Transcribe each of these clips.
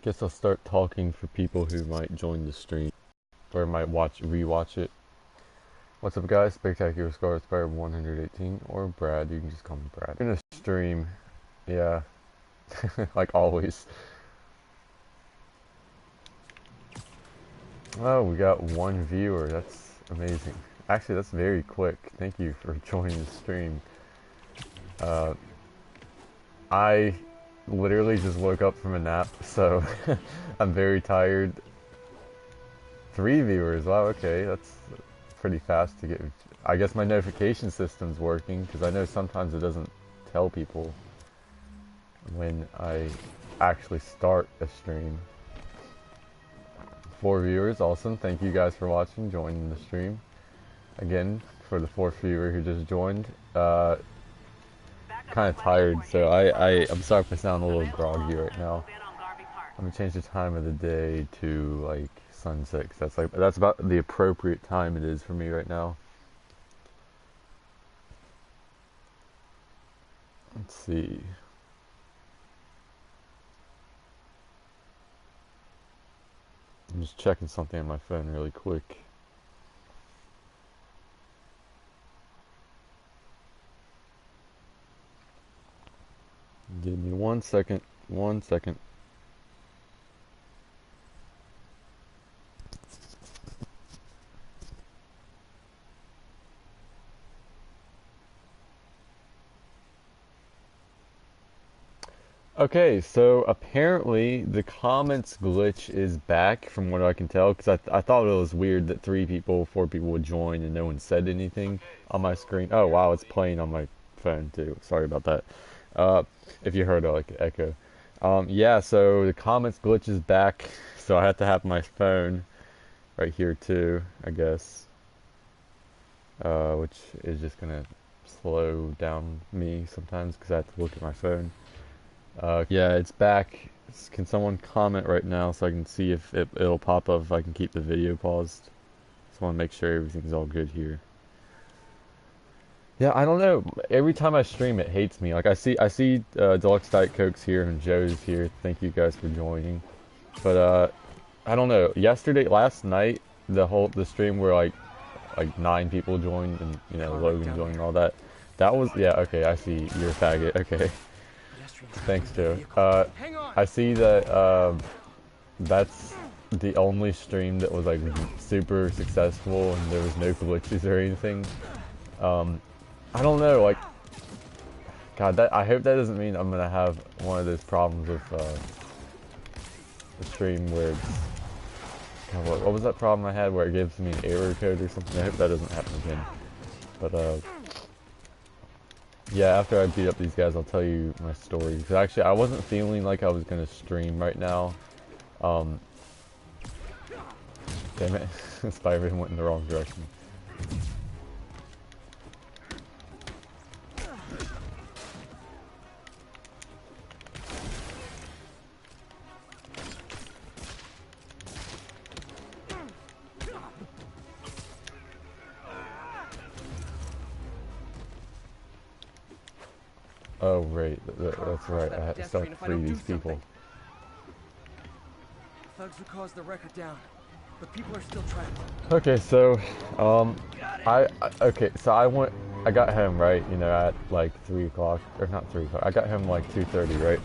Guess I'll start talking for people who might join the stream or might rewatch it. What's up, guys? Spectacular Scar Inspired 118 or Brad. You can just call me Brad. I'm gonna stream, yeah, like always. Oh, we got one viewer. That's amazing. Actually, that's very quick. Thank you for joining the stream. I literally just woke up from a nap, so I'm very tired. 3 viewers. Wow, okay, that's pretty fast to get. I guess my notification system's working, because I know sometimes it doesn't tell people when I actually start a stream. 4 viewers, awesome. Thank you guys for watching, joining the stream. Again, for the 4th viewer who just joined. Kind of tired, so I'm sorry if I sound a little groggy right now. I'm gonna change the time of the day to like sunset, 'cause that's about the appropriate time it is for me right now. Let's see. I'm just checking something on my phone really quick. Give me 1 second. 1 second. Okay, so apparently the comments glitch is back from what I can tell, because I thought it was weird that 4 people would join and no one said anything on my screen. Oh wow, it's playing on my phone too. Sorry about that. If you heard like an echo. Yeah, so the comments glitch is back, so I have to have my phone right here too, I guess. Which is just gonna slow down me sometimes because I have to look at my phone. Yeah, it's back. Can someone comment right now so I can see if it'll pop up if I can keep the video paused? Just want to make sure everything's all good here. Yeah, I don't know. Every time I stream, it hates me. Like I see Deluxe Diet Cokes here and Joe's here. Thank you guys for joining. But I don't know. Last night, the stream where like 9 people joined and Logan joined and all that. That was yeah okay. I see you're a faggot. Okay. Thanks, Joe. I see that that's the only stream that was like super successful and there was no glitches or anything. I don't know, like, God, I hope that doesn't mean I'm gonna have one of those problems with the stream where it's, God, what was that problem I had where it gives me an error code or something? I hope that doesn't happen again. But yeah, after I beat up these guys, I'll tell you my story. Because actually, I wasn't feeling like I was going to stream right now. Damn it. Spider-Man went in the wrong direction. Oh, right. That's right. I had to start to free these people. Thugs who caused the wrecker down, but people are still trapped. Okay, so, I got home, right, at like 3 o'clock, or not 3 o'clock, I got home like 2:30, right?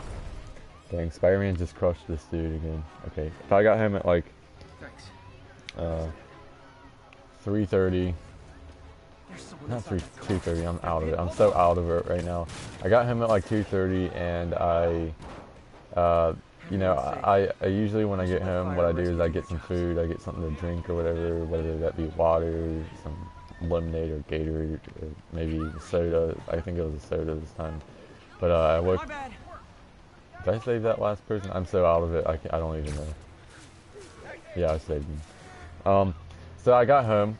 Dang, Spider-Man just crushed this dude again. Okay, if I got him at like, 3:30, not 2:30, I'm out of it. I'm so out of it right now. I got him at like 2:30 and I usually when I get home, what I do is I get some food, I get something to drink or whatever, whether that be water, some lemonade or Gatorade, or maybe soda. I think it was a soda this time. But I woke. Did I save that last person? I'm so out of it. I don't even know. Yeah, I saved him. So I got home,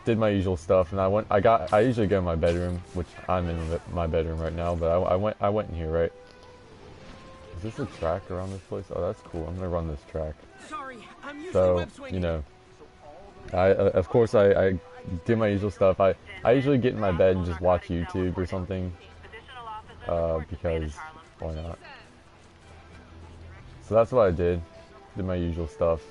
did my usual stuff, and I usually go in my bedroom, which I'm in my bedroom right now. But I went in here, right? Is this a track around this place? Oh, that's cool. I'm gonna run this track. So, of course I do my usual stuff. I usually get in my bed and just watch YouTube or something. Because why not? So that's what I did. Did my usual stuff.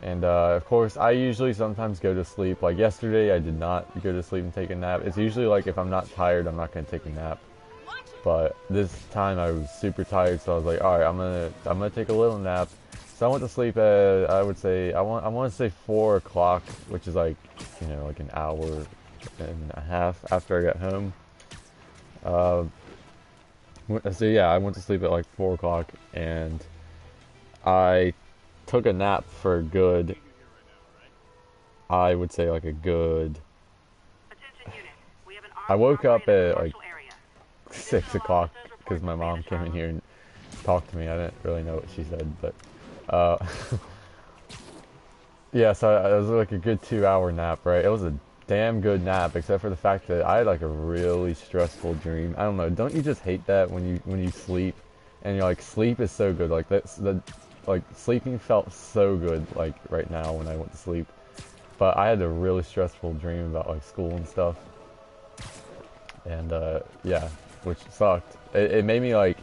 And of course, I usually sometimes go to sleep. Like yesterday, I did not go to sleep and take a nap. It's usually like if I'm not tired, I'm not going to take a nap. But this time I was super tired, so I was like, all right, I'm gonna take a little nap. So I went to sleep at, I would say, I want to say 4 o'clock, which is like, you know, like an hour and a half after I got home. So yeah, I went to sleep at like 4 o'clock, and I took a nap for a good, I would say like a good, I woke up at like 6 o'clock because my mom came in here and talked to me. I didn't really know what she said, but yeah, so it was like a good 2-hour nap, right? It was a damn good nap, except for the fact that I had like a really stressful dream. I don't know, don't you just hate that when you sleep and you're like, sleep is so good, like like sleeping felt so good like right now when I went to sleep, but I had a really stressful dream about like school and stuff, and yeah, which sucked. It made me like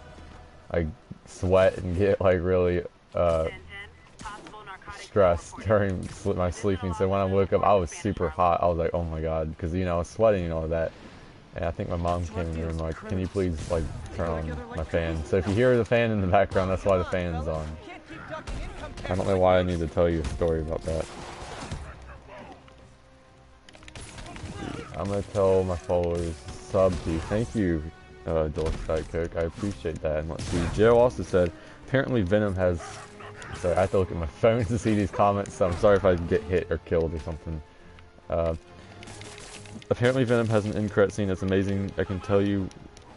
sweat and get like really stressed during my sleeping. So when I woke up, I was super hot. I was like, oh my god, because you know I was sweating and all that. And I think my mom came in the room like, can you please like turn on my fan? So if you hear the fan in the background, that's why the fan's on. I don't know why I need to tell you a story about that. I'm gonna tell my followers sub to you. Thank you, Deluxe Diet Coke. I appreciate that. And let's see. Joe also said apparently Venom has. Sorry, I have to look at my phone to see these comments. So I'm sorry if I get hit or killed or something. Apparently Venom has an end credit scene that's amazing. I can tell you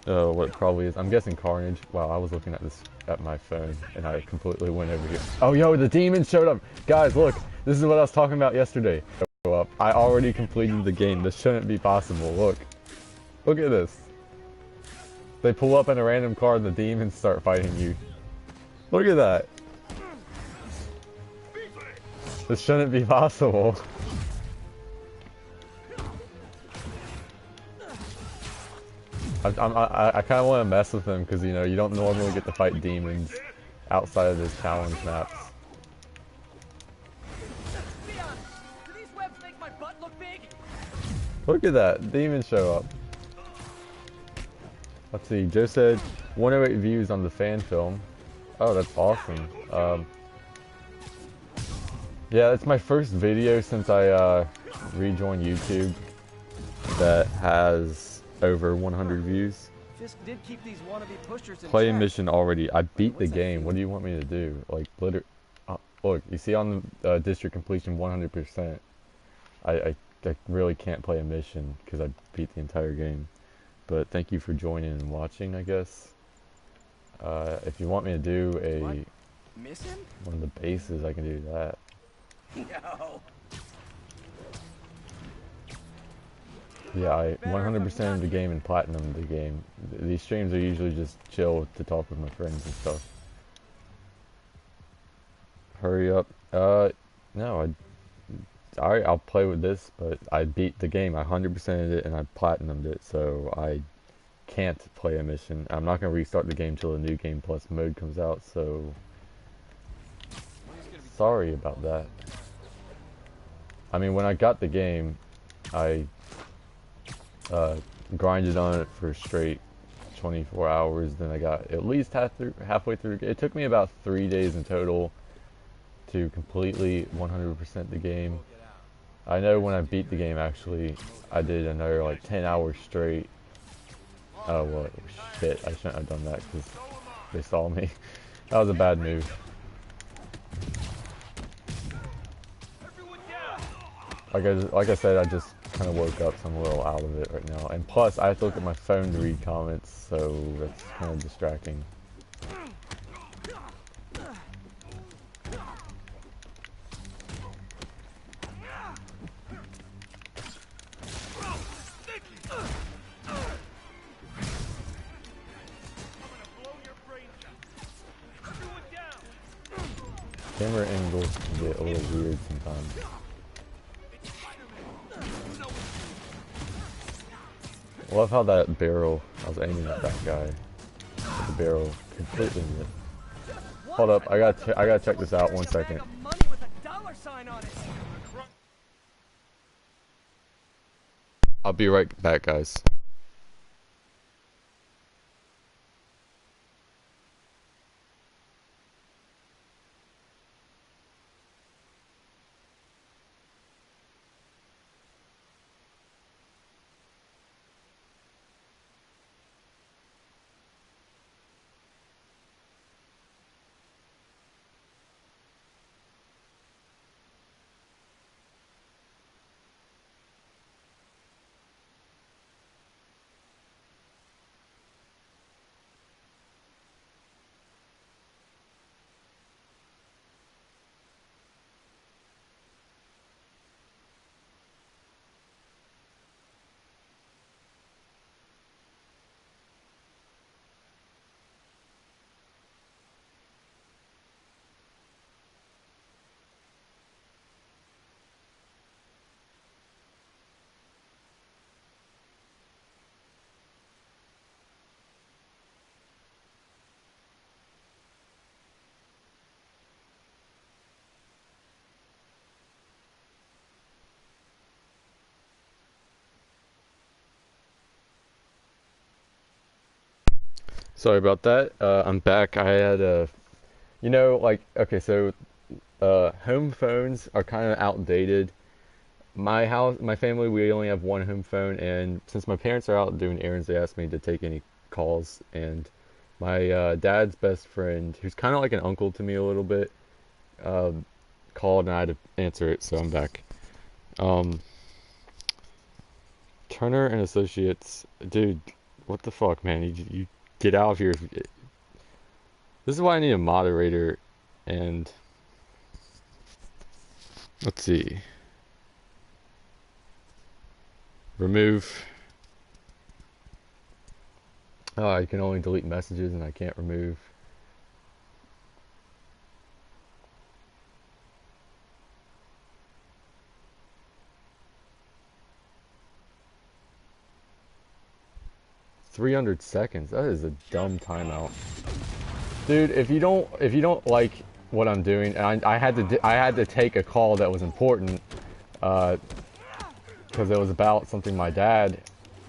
what it probably is. I'm guessing Carnage. Wow, I was looking at this at my phone and I completely went over here. Oh, yo, the demon showed up. Guys, look. This is what I was talking about yesterday. Up. I already completed the game. This shouldn't be possible. Look. Look at this. They pull up in a random car and the demons start fighting you. Look at that. This shouldn't be possible. I kind of want to mess with them because, you know, you don't normally get to fight demons outside of this challenge maps. Look at that, demons show up. Let's see, Joe said 108 views on the fan film. Oh, that's awesome. Yeah, it's my first video since I rejoined YouTube that has over 100 views. Fisk did keep these wannabe pushers in Play a check. mission already. I beat the game. What do you want me to do? Like, literally, look, you see on the district completion 100%. I really can't play a mission because I beat the entire game. But thank you for joining and watching, I guess. If you want me to do one of the bases, I can do that. No. Yeah, I 100% of the game and platinum the game. These streams are usually just chill to talk with my friends and stuff. Hurry up. No, I'll play with this, but I beat the game. I 100%ed it and I platinumed it, so I can't play a mission. I'm not going to restart the game till the new Game Plus mode comes out, so sorry about that. I mean, when I got the game, I grinded on it for straight 24 hours, then I got at least halfway through. It took me about 3 days in total to completely 100% the game. I know when I beat the game, actually, I did another like 10 hours straight. Oh, well, shit, I shouldn't have done that because they saw me. That was a bad move. Like I said, I just kind of woke up, so I'm a little out of it right now. And plus, I have to look at my phone to read comments, so that's kind of distracting. Camera angles can get a little weird sometimes. I love how that barrel, I was aiming at that guy, but the barrel completely missed. Hold up, I gotta check this out 1 second. Money with a dollar sign on it. I'll be right back, guys. Sorry about that. I'm back. I had a, like, okay, so home phones are kind of outdated. My house, my family, we only have one home phone, and since my parents are out doing errands, they asked me to take any calls. And my dad's best friend, who's kind of like an uncle to me a little bit, called, and I had to answer it, so I'm back. Um, Turner and Associates, dude, what the fuck, man? You get out of here. This is why I need a moderator, and let's see. Remove. Oh, I can only delete messages and I can't remove. $300. That is a dumb timeout. Dude, if you don't like what I'm doing, and I had to take a call that was important, because it was about something my dad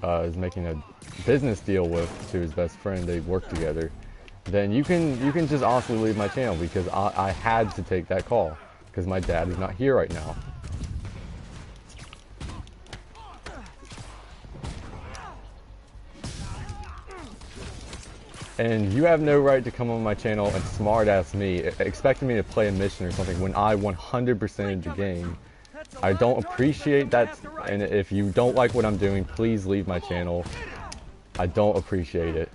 is making a business deal with to his best friend. They work together. Then you can just honestly leave my channel, because I had to take that call because my dad is not here right now. And you have no right to come on my channel and smart-ass me, expecting me to play a mission or something when I 100%ed the game. I don't appreciate that, and if you don't like what I'm doing, please leave my channel. I don't appreciate it.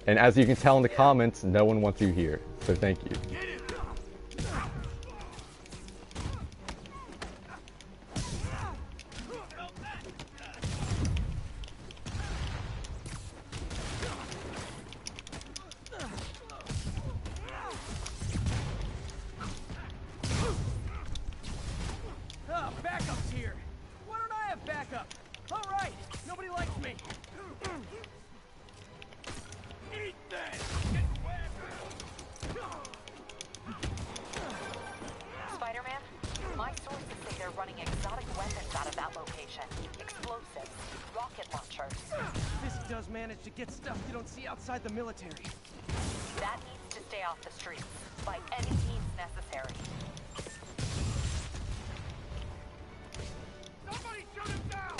And as you can tell in the comments, no one wants you here, so thank you. Backup's here. Why don't I have backup? All right, nobody likes me. Eat that. Spider-Man, my sources say they're running exotic weapons out of that location. Explosives, rocket launchers. This does manage to get stuff you don't see outside the military. That needs to stay off the streets by any means necessary. Somebody shoot him down!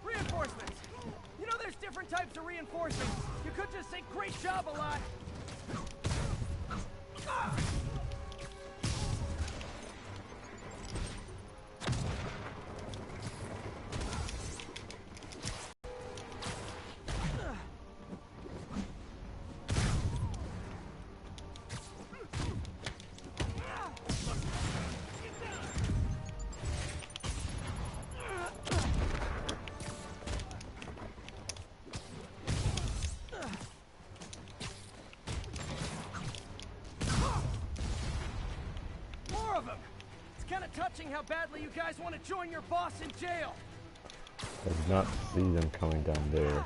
Reinforcements! You know there's different types of reinforcements. You could just say great job a lot. Touching how badly you guys want to join your boss in jail. I did not see them coming down there.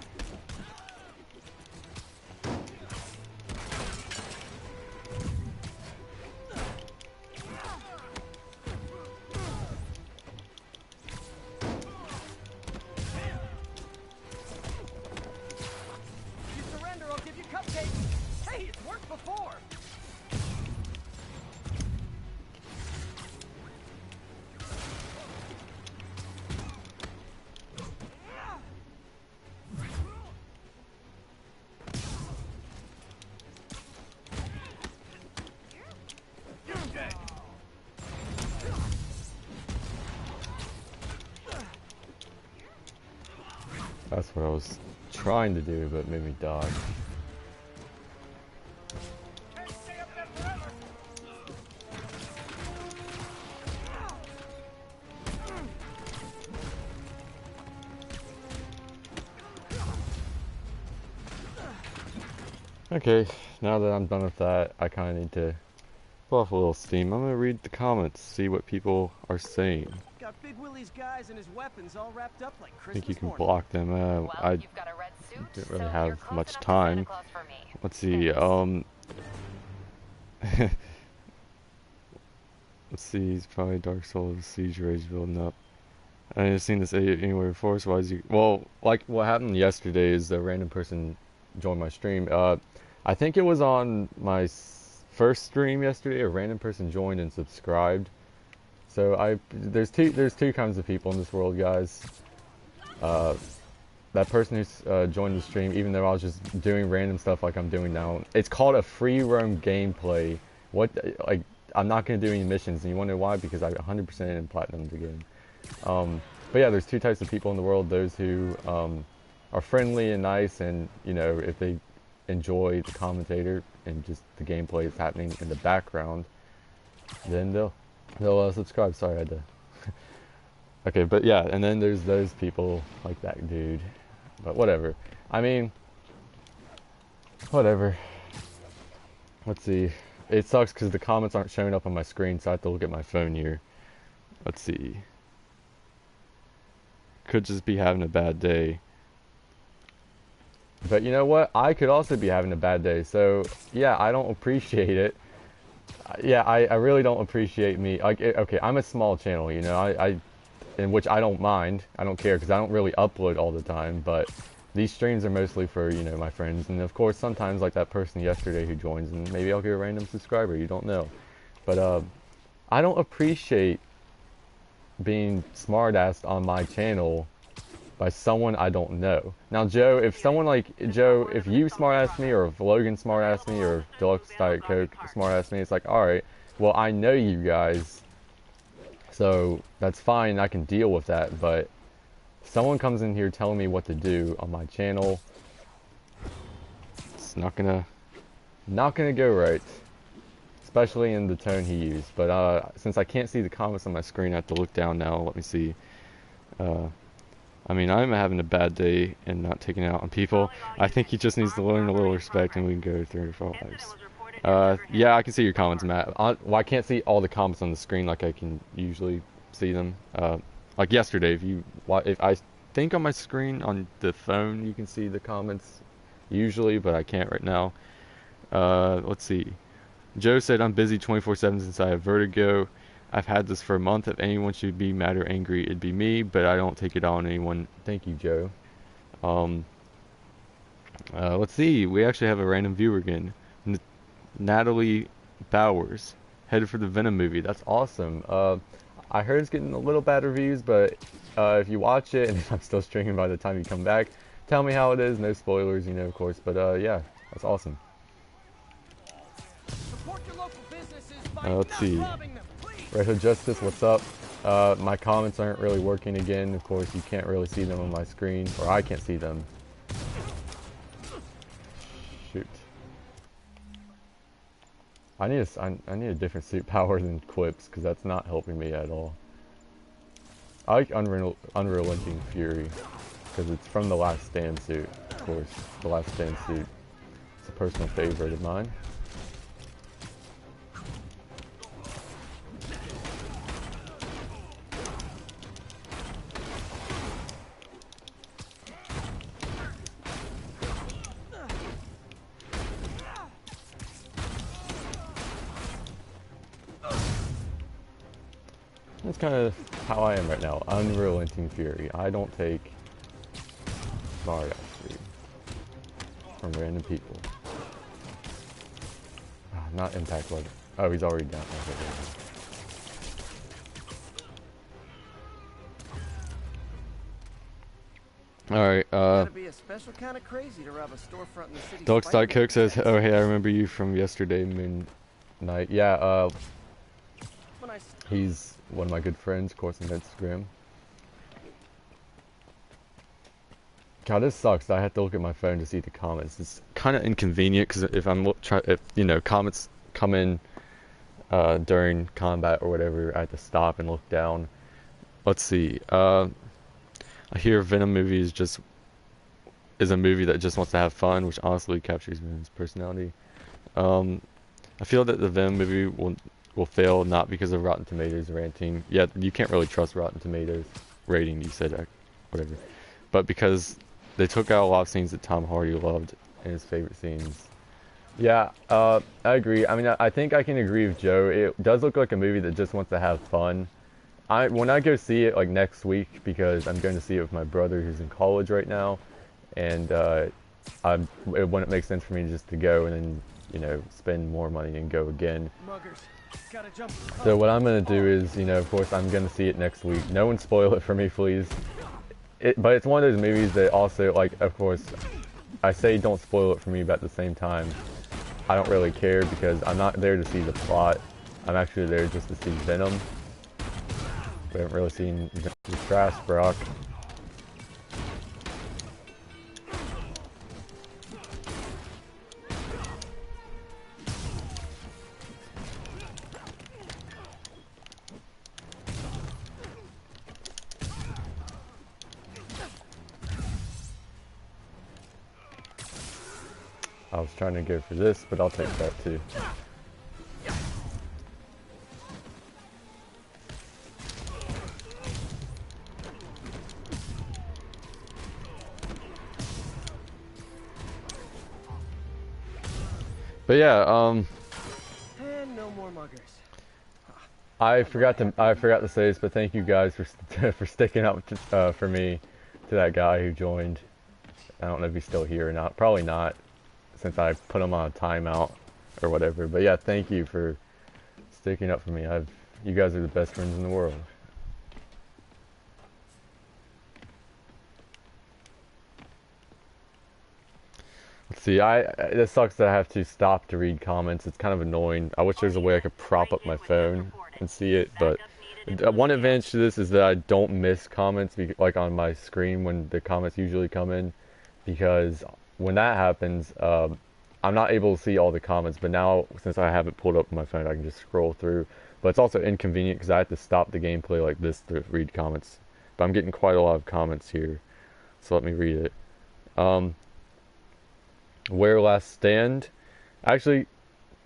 worked before. That's what I was trying to do, but made me dodge. Can't stay up there forever. Okay, now that I'm done with that, I kind of need to pull off a little steam. I'm gonna read the comments, see what people are saying. Got Big Willie's guys and his weapons all wrapped up like I Christmas think you can morning. block them. Well, I you've got a red suit, didn't really so have you're close much enough to time. Santa Claus for me. Let's see. Thanks. Let's see. He's probably Dark Souls Siege Rage building up. I ain't seen this anywhere before, so why is he? Well, like what happened yesterday is a random person joined my stream. I think it was on my first stream yesterday. A random person joined and subscribed. So there's two kinds of people in this world, guys. That person who's joined the stream, even though I was just doing random stuff like I'm doing now. It's called a free roam gameplay. Like I'm not gonna do any missions, and you wonder why? Because I 100% in platinum the game. But yeah, there's two types of people in the world: those who are friendly and nice, and you know, if they enjoy the commentator and just the gameplay that's happening in the background, then they'll subscribe. Sorry, I had to. Okay, but yeah, and then there's those people like that dude. But whatever. I mean, whatever. Let's see. It sucks because the comments aren't showing up on my screen, so I have to look at my phone here. Let's see. Could just be having a bad day. But you know what? I could also be having a bad day. So, yeah, I don't appreciate it. Yeah, I really don't appreciate me. Like, okay, I'm a small channel, you know, in which I don't mind. I don't care because I don't really upload all the time. But these streams are mostly for, you know, my friends. And of course, sometimes like that person yesterday who joins, and maybe I'll get a random subscriber. You don't know. But I don't appreciate being smartassed on my channel by someone I don't know. Now, Joe, if someone like Joe, if you smartass me, or if Logan smartass me, or if Deluxe Diet Coke smartass me, it's like, all right, well, I know you guys, so that's fine. I can deal with that. But someone comes in here telling me what to do on my channel, it's not gonna go right. Especially in the tone he used. But since I can't see the comments on my screen, I have to look down now. Let me see. I mean, I'm having a bad day and not taking it out on people. I think he just needs to learn a little respect, and we can go through our lives. Yeah, I can see your comments, Matt. Well, I can't see all the comments on the screen like I can usually see them. Like yesterday, if I think on my screen on the phone, you can see the comments usually, but I can't right now. Let's see. Joe said, I'm busy 24/7 since I have vertigo. I've had this for a month. If anyone should be mad or angry, it'd be me, but I don't take it out on anyone. Thank you, Joe. Let's see. We actually have a random viewer again. Natalie Bowers, headed for the Venom movie. That's awesome. I heard it's getting a little bad reviews, but if you watch it, and if I'm still streaming by the time you come back, tell me how it is. No spoilers, you know, of course. But yeah, that's awesome. Support your local businesses by Let's not see. robbing them, please. Red Hood Justice, what's up? My comments aren't really working again. Of course, you can't really see them on my screen, or I can't see them. Shoot. I need a different suit power than Quips, because that's not helping me at all. I like Unrelenting Fury, because it's from the Last Stand suit, of course. The Last Stand suit. It's a personal favorite of mine. That's kind of how I am right now. Unrelenting Fury. I don't take smart ass from random people. not impact weapon. Oh, he's already down. Okay, alright, Gotta be a special kind of crazy to rob a storefront in the city. Dogstock Coke says, oh hey, I remember you from yesterday, Moon Night. Yeah, he's one of my good friends, of course, on Instagram. God, this sucks. I have to look at my phone to see the comments. It's kind of inconvenient because if you know, comments come in during combat or whatever, I have to stop and look down. Let's see. I hear Venom movie is a movie that just wants to have fun, which honestly captures Venom's personality. I feel that the Venom movie will fail not because of Rotten Tomatoes rating. Yeah, you can't really trust Rotten Tomatoes rating. You said whatever, but because they took out a lot of scenes that Tom Hardy loved and his favorite scenes. Yeah, I agree. I mean, I think I can agree with Joe. It does look like a movie that just wants to have fun. When I go see it like next week, because I'm going to see it with my brother who's in college right now, and it wouldn't make sense for me just to go and then, you know, spend more money and go again. So what I'm going to do is, you know, of course I'm going to see it next week. No one spoil it for me, please. But it's one of those movies that also, like, of course, I say don't spoil it for me, but at the same time, I don't really care because I'm not there to see the plot. I'm actually there just to see Venom. We haven't really seen the trash, Brock. I was trying to go for this, but I'll take that too. But yeah, And no more muggers. I forgot to say this, but thank you guys for sticking up for me, to that guy who joined. I don't know if he's still here or not. Probably not, since I put him on a timeout or whatever. But yeah, thank you for sticking up for me. You guys are the best friends in the world. Let's see, this sucks that I have to stop to read comments. It's kind of annoying. I wish there was a way I could prop up my phone and see it, but one advantage to this is that I don't miss comments like on my screen when the comments usually come in, because when that happens, I'm not able to see all the comments, but now since I have it pulled up on my phone, I can just scroll through. But it's also inconvenient because I have to stop the gameplay like this to read comments. But I'm getting quite a lot of comments here, so let me read it. Where last stand? Actually,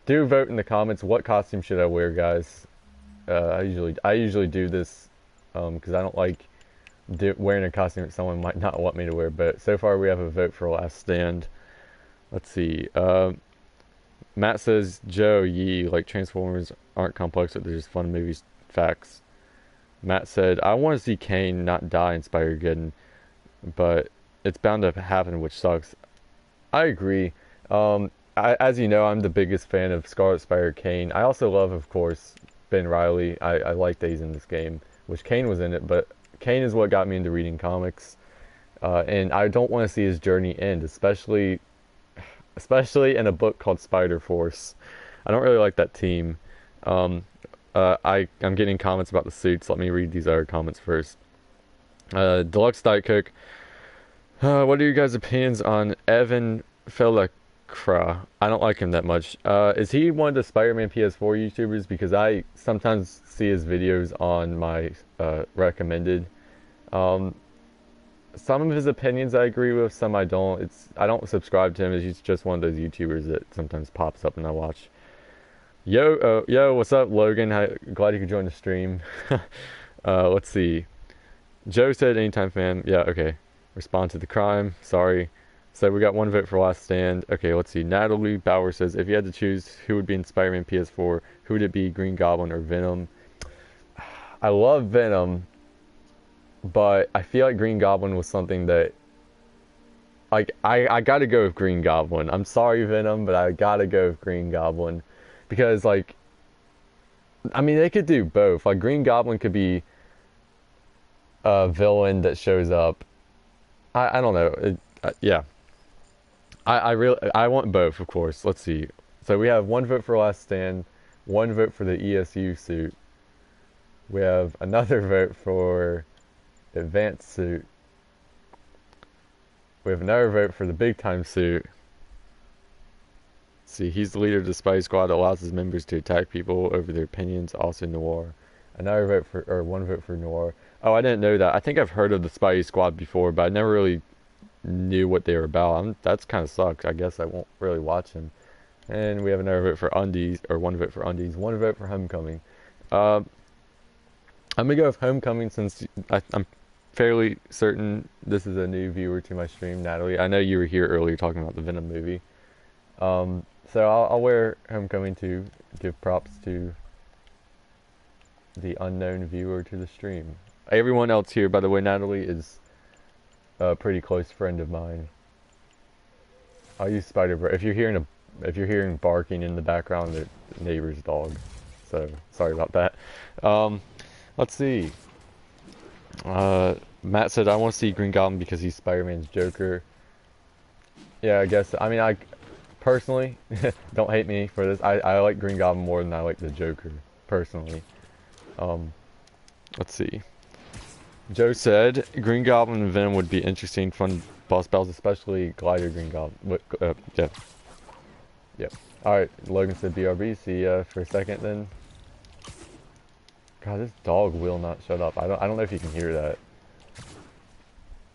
do vote in the comments. What costume should I wear, guys? I usually do this because I don't like wearing a costume that someone might not want me to wear. But so far, we have a vote for last stand. Let's see. Matt says, Joe, like Transformers aren't complex, but they're just fun movies. Facts. Matt said, I want to see Kane not die in Spider-Geddon, but it's bound to happen, which sucks. I agree. As you know, I'm the biggest fan of Scarlet Spider Kane. I also love, of course, Ben Reilly. I like that he's in this game, which Kane was in it, but Kane is what got me into reading comics. And I don't want to see his journey end, especially in a book called Spider Force. I don't really like that team. I'm getting comments about the suits. Let me read these other comments first. Deluxe Diet Coke. What are you guys' opinions on Evan Felakra? I don't like him that much. Is he one of the Spider-Man PS4 YouTubers? Because I sometimes see his videos on my recommended. Some of his opinions I agree with, some I don't. I don't subscribe to him. He's just one of those YouTubers that sometimes pops up and I watch. Yo, what's up, Logan? Glad you could join the stream. Let's see. Joe said, anytime fan. Yeah, okay. Respond to the crime. Sorry. So we got one vote for last stand. Okay, let's see. Natalie Bauer says, if you had to choose who would be in Spider-Man PS4, who would it be, Green Goblin or Venom? I love Venom, but I feel like Green Goblin was something that, like, I gotta go with Green Goblin. I'm sorry, Venom, but I gotta go with Green Goblin. because like, I mean, they could do both. Like Green Goblin could be a villain that shows up. I don't know. Yeah, I want both, of course. Let's see. So we have one vote for Last Stand, one vote for the ESU suit. We have another vote for Advanced suit. We have another vote for the Big Time suit. See, he's the leader of the spy squad that allows his members to attack people over their opinions, also Noir. Another vote for, or one vote for Noir. Oh, I didn't know that. I think I've heard of the spy squad before, but I never really knew what they were about. That's kind of sucks. I guess I won't really watch them. And we have another vote for Undies, or one vote for Undies, one vote for Homecoming. I'm gonna go with Homecoming since I'm fairly certain this is a new viewer to my stream, Natalie. I know you were here earlier talking about the Venom movie. So I'll wear Homecoming to give props to the unknown viewer to the stream. Everyone else here, by the way, Natalie is a pretty close friend of mine. I'll use Spider-Bro. If you're hearing barking in the background, the neighbor's dog. So sorry about that. Let's see. Matt said, I want to see Green Goblin because he's Spider-Man's Joker. Yeah, I guess. I mean, I personally, don't hate me for this. I like Green Goblin more than I like the Joker, personally. Let's see. Joe said, Green Goblin and Venom would be interesting, fun boss battles, especially Glider Green Goblin. Yeah. Yep. Alright, Logan said BRB. See ya for a second then. God, this dog will not shut up. I don't know if you can hear that.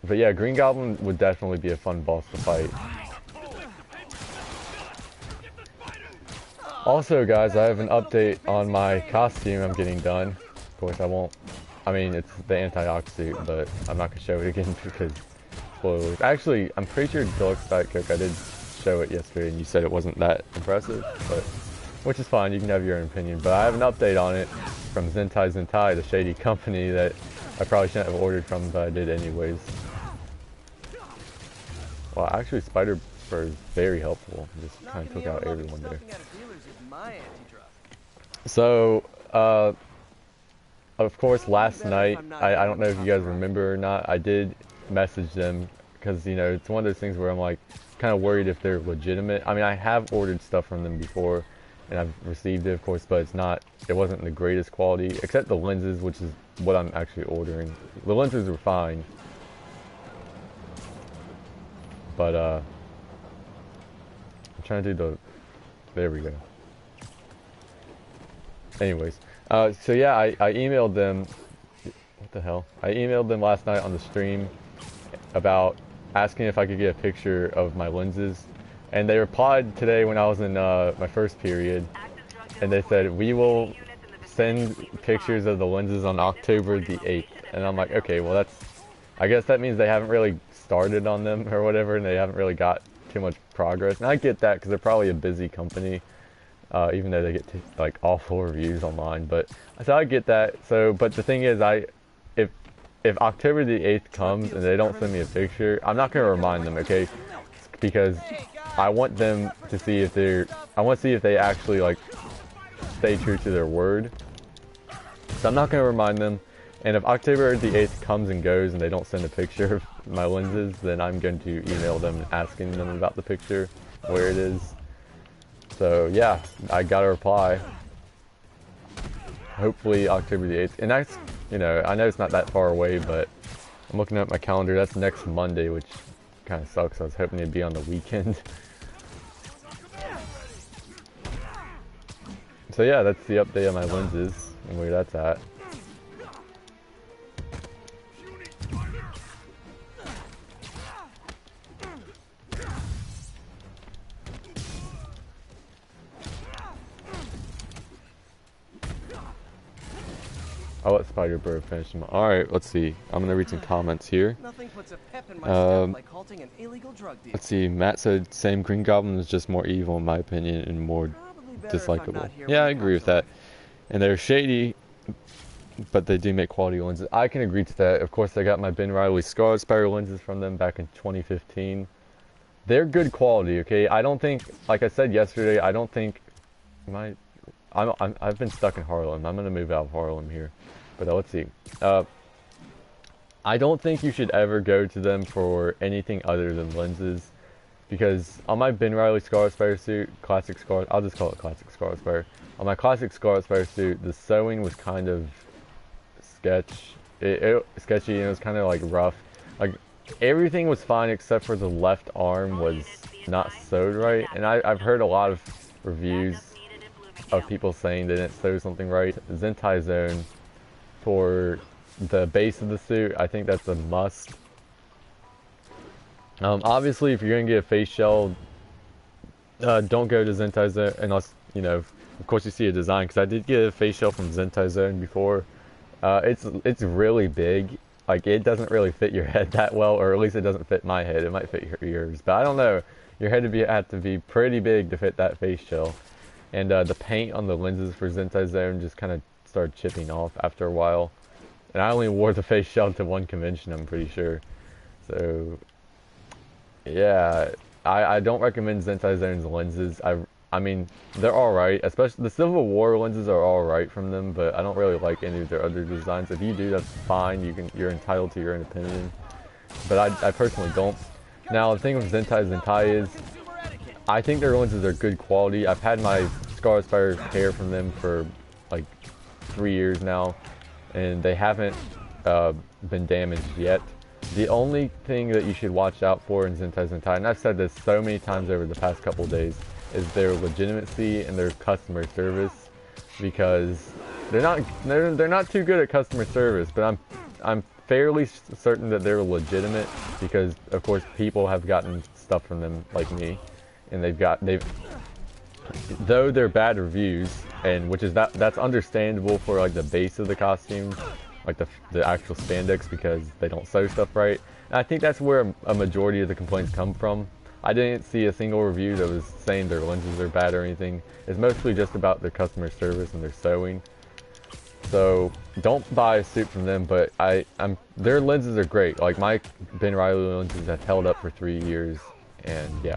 But yeah, Green Goblin would definitely be a fun boss to fight. Also, guys, I have an update on my costume I'm getting done. Of course, I won't. I mean, it's the anti-ox suit, but I'm not gonna show it again because spoilers. Actually, I'm pretty sure Deluxe Diet Coke, I did show it yesterday, and you said it wasn't that impressive, but which is fine. You can have your own opinion. But I have an update on it from Zentai, the shady company that I probably shouldn't have ordered from, but I did anyways. Well, actually, Spider-Fur is very helpful. Just kind of took out everyone there. So, of course, last night, I don't know if you guys remember or not, I did message them because, you know, it's one of those things where I'm like kind of worried if they're legitimate. I mean, I have ordered stuff from them before and I've received it, of course, but it wasn't the greatest quality, except the lenses, which is what I'm actually ordering. The lenses were fine. But, I'm trying to do there we go. Anyways, so yeah, I emailed them, what the hell? I emailed them last night on the stream about asking if I could get a picture of my lenses. And they replied today when I was in my first period, and they said, we will send pictures of the lenses on October the 8th. And I'm like, okay, well I guess that means they haven't really started on them or whatever, and they haven't really got too much progress. And I get that because they're probably a busy company, even though they get like awful reviews online. But so I get that. So, but the thing is, if October the 8th comes and they don't send me a picture, I'm not gonna remind them, okay? Because I want them to see if I want to see if they actually like stay true to their word. So I'm not gonna remind them. And if October the 8th comes and goes and they don't send a picture of my lenses, then I'm going to email them asking them about the picture, where it is. So yeah, I got a reply. Hopefully October the 8th. And that's, you know, I know it's not that far away, but I'm looking at my calendar. That's next Monday, which kind of sucks. I was hoping it'd be on the weekend. So yeah, that's the update on my lenses and where that's at. I'll let Spider-Bird finish them. Alright, let's see. I'm gonna read some comments here. Nothing puts a pep in my step like halting an illegal drug deal. Let's see. Matt said, same, Green Goblin is just more evil in my opinion and more dislikable. Yeah, I agree with that. And they're shady, but they do make quality lenses. I can agree to that. Of course, I got my Ben Reilly Scarlet Spider lenses from them back in 2015. They're good quality, okay? I don't think, like I said yesterday, I don't think My, I've been stuck in Harlem. I'm gonna move out of Harlem here, but let's see. I don't think you should ever go to them for anything other than lenses, because on my Ben Riley Scarlet Spider suit, classic Scar, I'll just call it classic Scarlet Spider. On my classic Scarlet Spider suit, the sewing was kind of sketchy, and it was kind of like rough. Like everything was fine except for the left arm was not sewed right, and I've heard a lot of reviews of people saying they didn't sew something right. Zentai Zone for the base of the suit, I think that's a must. Obviously, if you're gonna get a face shell, don't go to Zentai Zone unless, you know, of course you see a design, because I did get a face shell from Zentai Zone before. It's really big. Like, it doesn't really fit your head that well, or at least it doesn't fit my head. It might fit yours, but I don't know. Your head would have to be pretty big to fit that face shell. And the paint on the lenses for Zentai Zone just kind of started chipping off after a while. And I only wore the face shell to one convention, I'm pretty sure. So, yeah, I don't recommend Zentai Zone's lenses. I mean, they're alright, especially the Civil War lenses are alright from them, but I don't really like any of their other designs. If you do, that's fine. You're entitled to your own opinion. But I personally don't. Now, the thing with Zentai is, I think their lenses are good quality. I've had my Scarlet Spider hair from them for like 3 years now, and they haven't been damaged yet. The only thing that you should watch out for in Zentai, and I've said this so many times over the past couple of days, is their legitimacy and their customer service, because they're not too good at customer service, but I'm fairly certain that they're legitimate, because of course people have gotten stuff from them like me, and though they're bad reviews, and which is that's understandable for like the base of the costumes, like the actual spandex, because they don't sew stuff right. And I think that's where a majority of the complaints come from. I didn't see a single review that was saying their lenses are bad or anything. It's mostly just about their customer service and their sewing. So don't buy a suit from them, but their lenses are great. Like my Ben Riley lenses have held up for 3 years, and yeah.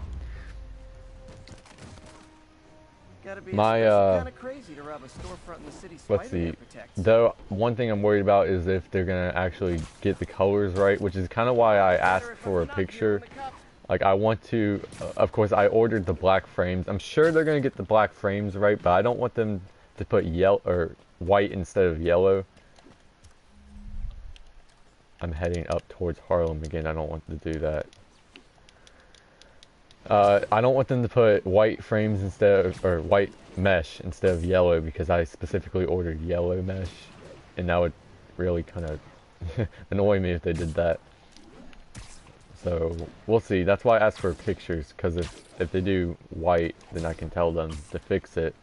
Let's see. Though one thing I'm worried about is if they're gonna actually get the colors right, which is kind of why I asked for a picture. Like I want to, of course I ordered the black frames. I'm sure they're gonna get the black frames right, but I don't want them to put yellow or white instead of yellow. I'm heading up towards Harlem again. I don't want to do that. I don't want them to put white frames or white mesh instead of yellow, because I specifically ordered yellow mesh, and that would really kind of annoy me if they did that. So we'll see. That's why I asked for pictures, because if they do white, then I can tell them to fix it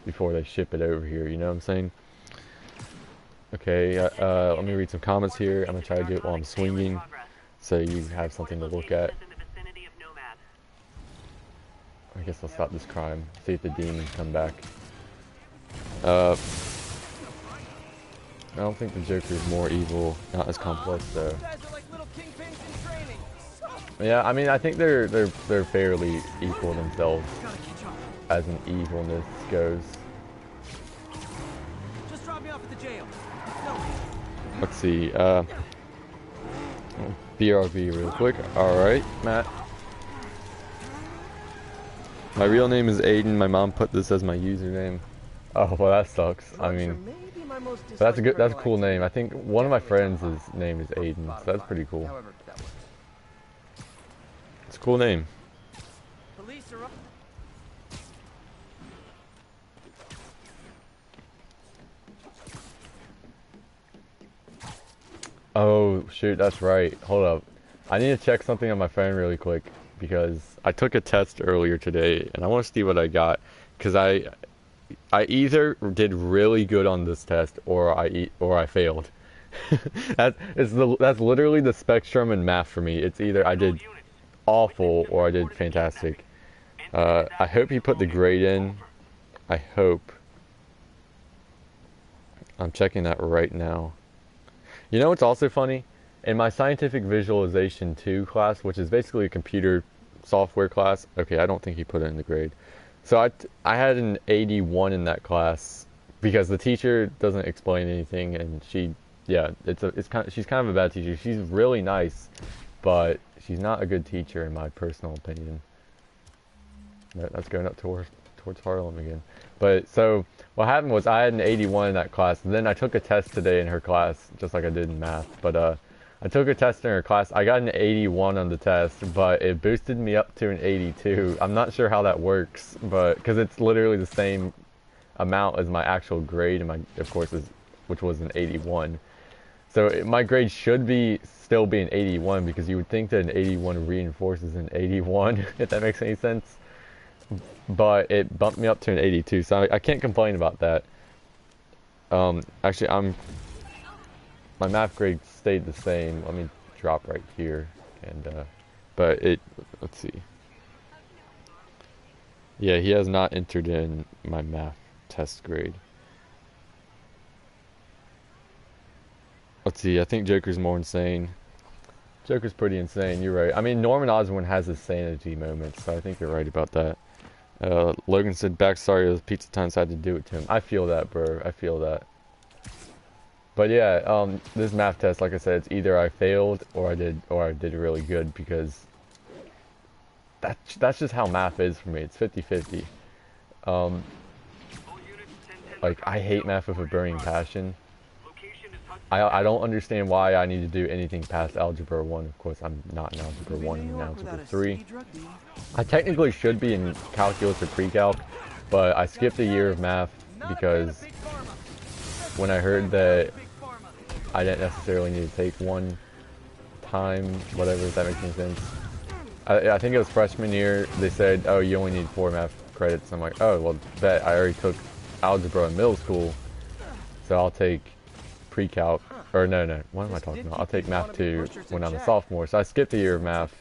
before they ship it over here. You know what I'm saying? Okay. Let me read some comments here. I'm gonna try to do it while I'm swinging, so you have something to look at. I guess I'll stop this crime. See if the demons come back. I don't think the Joker is more evil. Not as complex though. Yeah, I mean, I think they're fairly equal themselves as an evilness goes. Just drop me off at the jail. Let's see. BRB real quick. All right, Matt. My real name is Aiden. My mom put this as my username. Oh, well, that sucks. I mean, that's a cool name. I think one of my friends' name is Aiden, so that's pretty cool. It's a cool name. Oh, shoot, that's right. Hold up. I need to check something on my phone really quick, because I took a test earlier today, and I want to see what I got, because I either did really good on this test, or I failed. That's literally the spectrum in math for me. It's either I did awful or I did fantastic. I hope he put the grade in. I hope. I'm checking that right now. You know what's also funny? In my scientific visualization 2 class, which is basically a computer software class. Okay, I don't think he put it in the grade. So I had an 81 in that class because the teacher doesn't explain anything, and yeah, she's kind of a bad teacher. She's really nice, but she's not a good teacher in my personal opinion. That's going up towards Harlem again. But so what happened was I had an 81 in that class, and then I took a test today in her class, just like I did in math. But I took a test in her class. I got an 81 on the test, but it boosted me up to an 82. I'm not sure how that works, but because it's literally the same amount as my actual grade, and my, of course, which was an 81. So my grade should still be an 81, because you would think that an 81 reinforces an 81, if that makes any sense. But it bumped me up to an 82, so I can't complain about that. Actually, my math grade stayed the same. Let me drop right here, and but let's see. Yeah, he has not entered in my math test grade. Let's see, I think Joker's more insane. Joker's pretty insane, you're right. I mean, Norman Osborn has his sanity moments, so I think you're right about that. Logan said, backstory of Pizza Times had to do it to him. I feel that, bro. I feel that. But yeah, this math test, like I said, it's either I failed or I did really good, because that's just how math is for me. It's 50-50. Like, I hate math with a burning passion. I don't understand why I need to do anything past Algebra 1. Of course, I'm not in Algebra 1, I'm in Algebra 3. I technically should be in Calculus or Pre-Calc, but I skipped a year of math because when I heard that I didn't necessarily need to take one time, whatever, if that makes any sense. I think it was freshman year, they said, oh, you only need 4 math credits. I'm like, oh, well, bet I already took Algebra in middle school, so I'll take Pre-Calc, or no, what am I talking about? I'll take Math 2 when I'm a sophomore, so I skipped a year of math.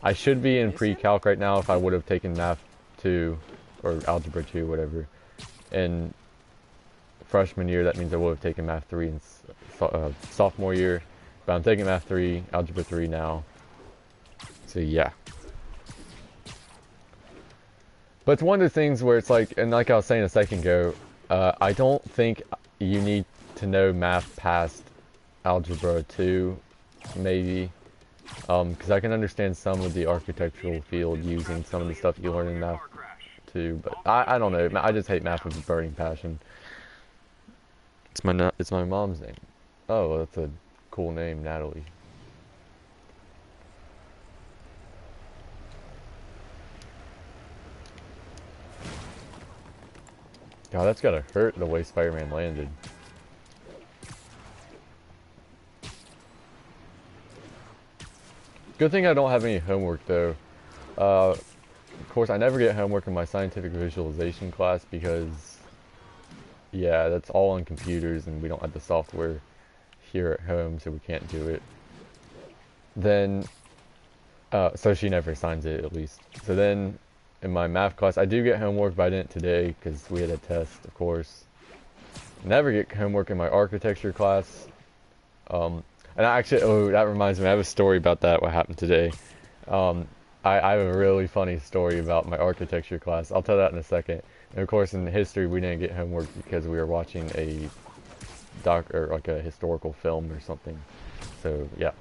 I should be in Pre-Calc right now if I would have taken Math 2, or Algebra 2, whatever, in freshman year. That means I would have taken Math 3 in sophomore year, but I'm taking Math 3, Algebra 3 now, so yeah. But it's one of the things where it's like, and like I was saying a second ago, I don't think you need to know math past Algebra 2, maybe, because I can understand some of the architectural field using some of the stuff you learn in math 2, but I don't know, I just hate math with a burning passion. It's my mom's name. Oh, that's a cool name, Natalie. God, that's gotta hurt the way Spider-Man landed. Good thing I don't have any homework though. Of course, I never get homework in my scientific visualization class because, yeah, that's all on computers and we don't have the software here at home, so we can't do it. Then, so she never assigns it, at least. So then, in my math class, I do get homework, but I didn't today because we had a test, of course. Never get homework in my architecture class. And actually, oh, that reminds me, I have a story about that, what happened today. I have a really funny story about my architecture class. I'll tell that in a second. And of course, in history, we didn't get homework because we were watching a like a historical film or something. So, yeah.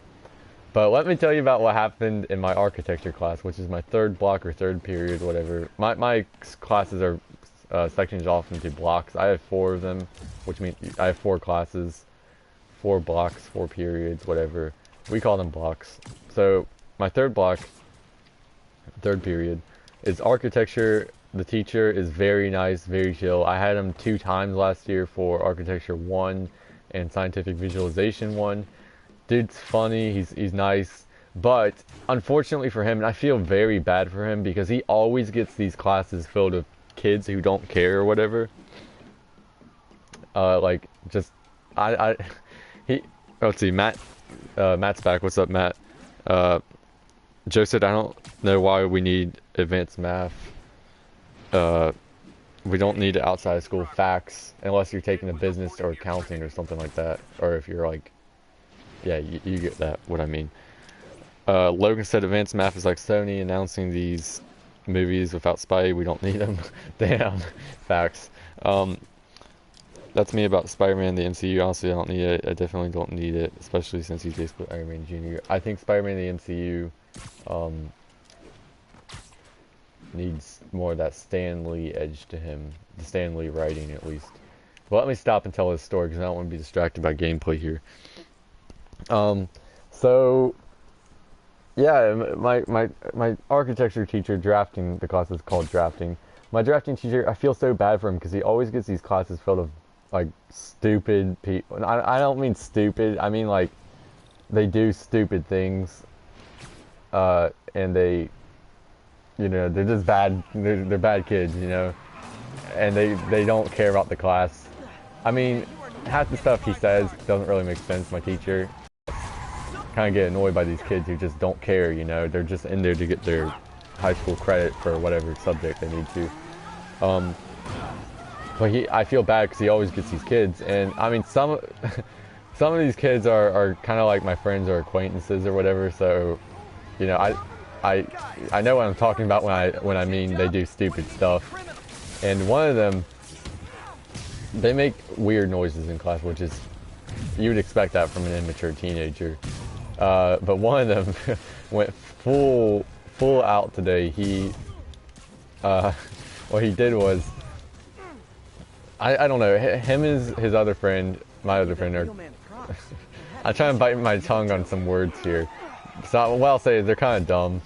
But let me tell you about what happened in my architecture class, which is my third block or third period, whatever. My classes are sectioned off into blocks. I have 4 of them, which means I have 4 classes, 4 blocks, 4 periods, whatever. We call them blocks. So my third block, third period, is architecture. The teacher is very nice, very chill. I had him 2 times last year for architecture 1 and scientific visualization 1. Dude's funny, he's nice, but unfortunately for him, and I feel very bad for him because he always gets these classes filled with kids who don't care or whatever. Like, just, let's see, Matt's back. What's up, Matt? Joe said, I don't know why we need advanced math. We don't need outside school facts unless you're taking a business or accounting or something like that. Or if you're like, yeah, you get that, what I mean. Logan said advanced math is like Sony announcing these movies. Without Spidey, we don't need him. Damn, facts. That's me about Spider-Man the MCU. Honestly, I don't need it. I definitely don't need it, especially since he's basically Iron Man Jr. I think Spider-Man the MCU needs more of that Stan Lee edge to him. The Stan Lee writing, at least. But let me stop and tell this story, because I don't want to be distracted by gameplay here. So, yeah, my architecture teacher drafting, the class is called drafting. My drafting teacher, I feel so bad for him, because he always gets these classes filled of, like, stupid people. I don't mean stupid, I mean, like, they do stupid things, and they, you know, they're just bad, they're bad kids, you know, and they don't care about the class. I mean, half the stuff he says doesn't really make sense, my teacher. Kind of get annoyed by these kids who just don't care, you know, they're just in there to get their high school credit for whatever subject they need to. But I feel bad because he always gets these kids, and I mean, some of these kids are kind of like my friends or acquaintances or whatever, so, you know, I know what I'm talking about when I mean they do stupid stuff. And one of them, they make weird noises in class, which is, you would expect that from an immature teenager. But one of them went full out today. He, what he did was, I don't know, him and his other friend, my other friend, are, I try and bite my tongue on some words here. So what I'll say is they're kind of dumb.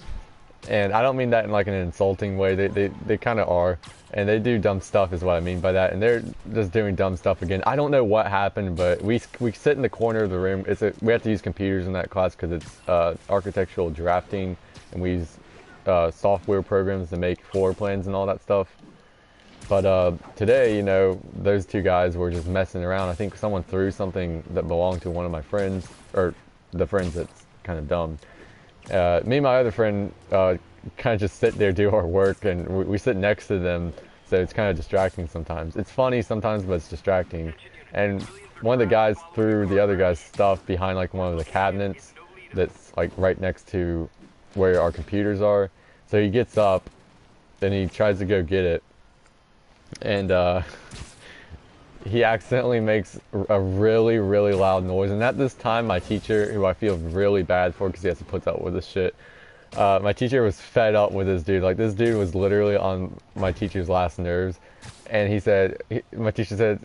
And I don't mean that in like an insulting way, they kind of are. And they do dumb stuff is what I mean by that. And they're just doing dumb stuff again. I don't know what happened, but we sit in the corner of the room. We have to use computers in that class because it's architectural drafting. And we use software programs to make floor plans and all that stuff. But today, you know, those two guys were just messing around. I think someone threw something that belonged to one of my friends, or the friends that's kind of dumb. Me and my other friend kind of just sit there, do our work, and we sit next to them, so it's kind of distracting sometimes. It's funny sometimes, but it's distracting. And one of the guys threw the other guy's stuff behind like one of the cabinets that's like right next to where our computers are. So he gets up, and he tries to go get it, and he accidentally makes a really, really loud noise. And at this time, my teacher, who I feel really bad for because he has to put up with this shit, my teacher was fed up with this dude. Like, this dude was literally on my teacher's last nerves. And he said, my teacher said,